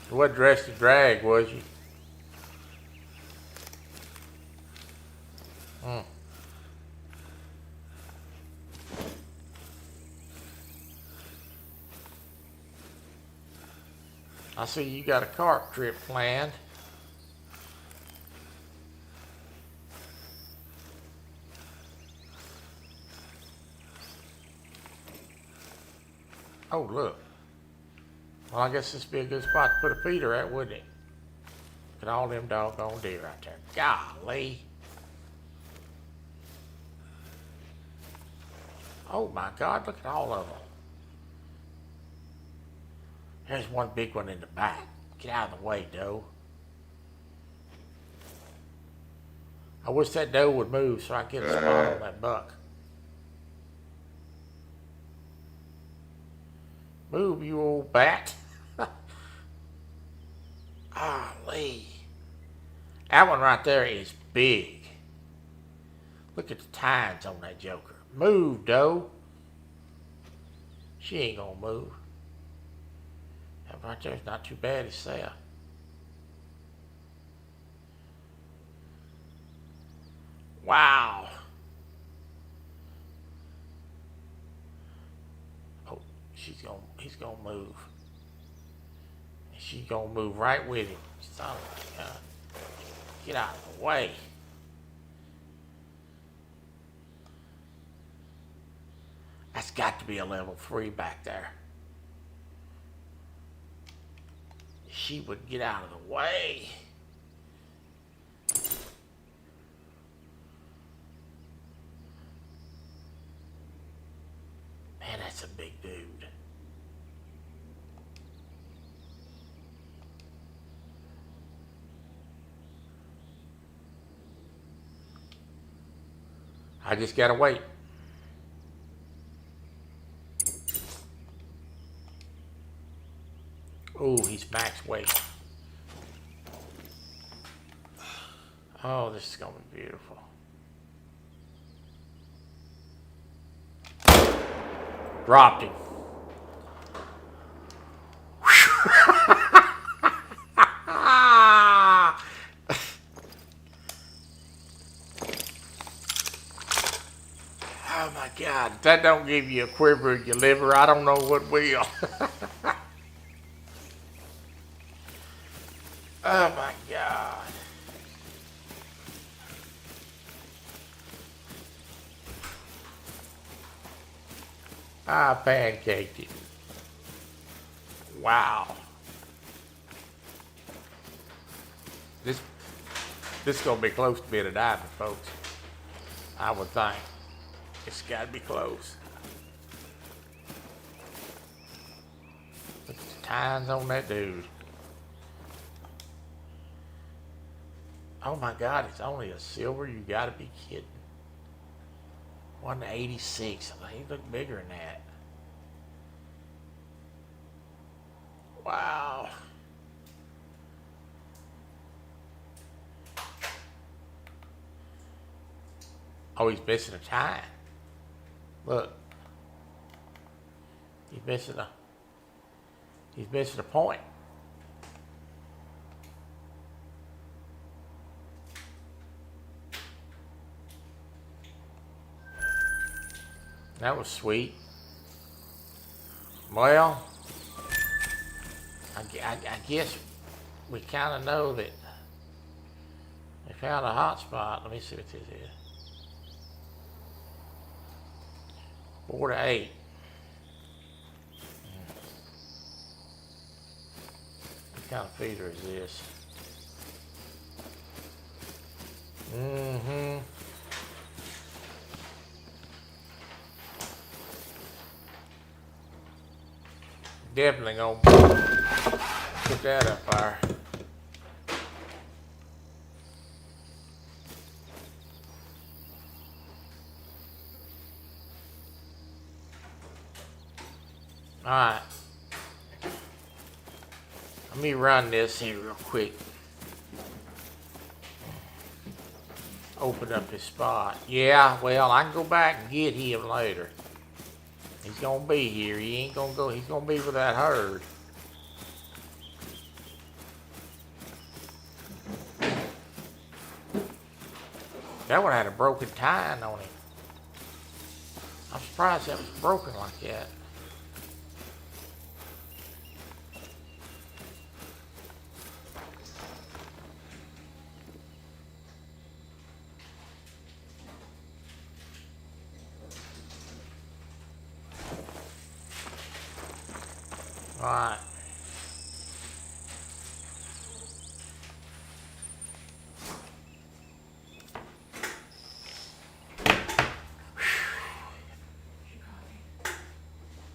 You wasn't dressed to drag, was you? I see you got a carp trip planned. Oh, look. Well, I guess this would be a good spot to put a feeder at, wouldn't it? Look at all them doggone deer right there. Golly. Oh, my God, look at all of them. There's one big one in the back. Get out of the way, doe. I wish that doe would move so I could get a spot on that buck. Move, you old bat. Golly. That one right there is big. Look at the tines on that joker. Move, doe. She ain't gonna move. That right there's not too bad itself. Wow. he's gonna move. She's gonna move right with him. Son of a gun. Get out of the way. That's got to be a level 3 back there. She would get out of the way. Man, that's a big dude. I just gotta wait. Oh, he's max weight. Oh, this is gonna be beautiful. Dropped him. Oh my God, if that don't give you a quiver in your liver, I don't know what will. Oh my God. I pancaked it. Wow. This is gonna be close to being a diamond, folks. I would think. It's gotta be close. Look at the tines on that dude. Oh my God, it's only a silver? You gotta be kidding. 186. They look bigger than that. Wow. Oh, he's missing a tie. Look. He's missing a point. That was sweet. Well, I guess we kind of know that we found a hot spot. Let me see what this is. 4 to 8. What kind of feeder is this? Mm-hmm. Definitely gonna put that up there. Alright. Let me run this here real quick. Open up this spot. Yeah, well, I can go back and get him later. He's gonna be here. He ain't gonna go. He's gonna be with that herd. That one had a broken tine on him. I'm surprised that was broken like that. All right.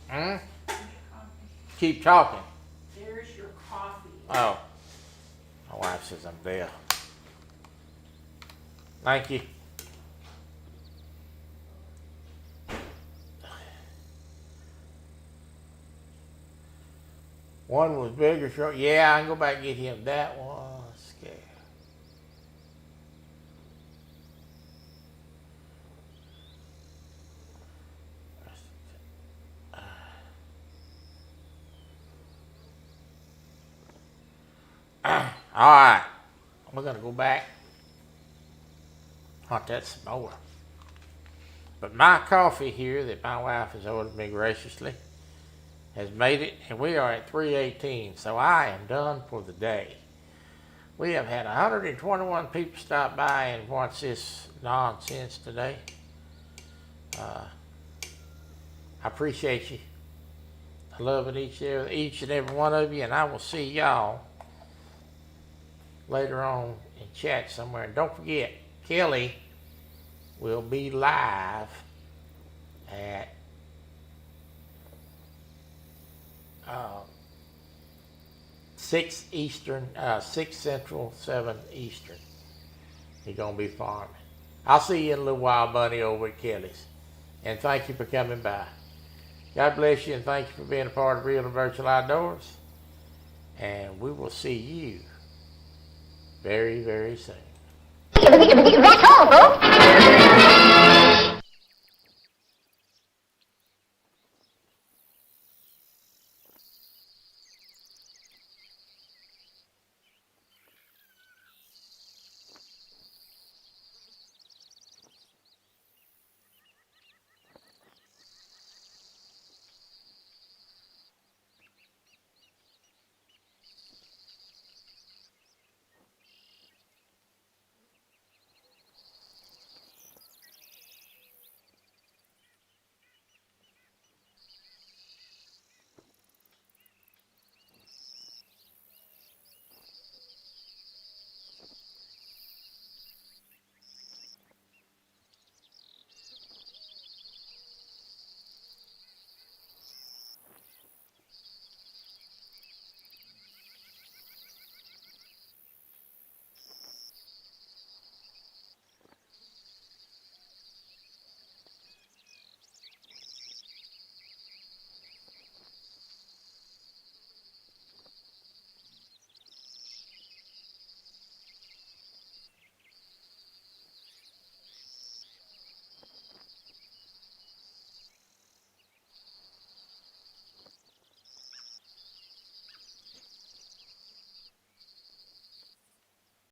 Hmm? Keep talking. There's your coffee. Oh. My wife says I'm there. Thank you. One was bigger, short. Yeah, I can go back and get him. That one scared. All right, we're gonna go back. Hunt that some more. But my coffee here that my wife has ordered me graciously has made it, and we are at 3:18, so I am done for the day. We have had 121 people stop by and watch this nonsense today. I appreciate you. I love it, each and every one of you, and I will see y'all later on in chat somewhere. And don't forget, Kelly will be live at 6 Eastern, 6 Central, 7 Eastern. He's going to be farming. I'll see you in a little while, Bunny, over at Kelly's. And thank you for coming by. God bless you, and thank you for being a part of Real and Virtual Outdoors. And we will see you very, very soon. That's all, folks.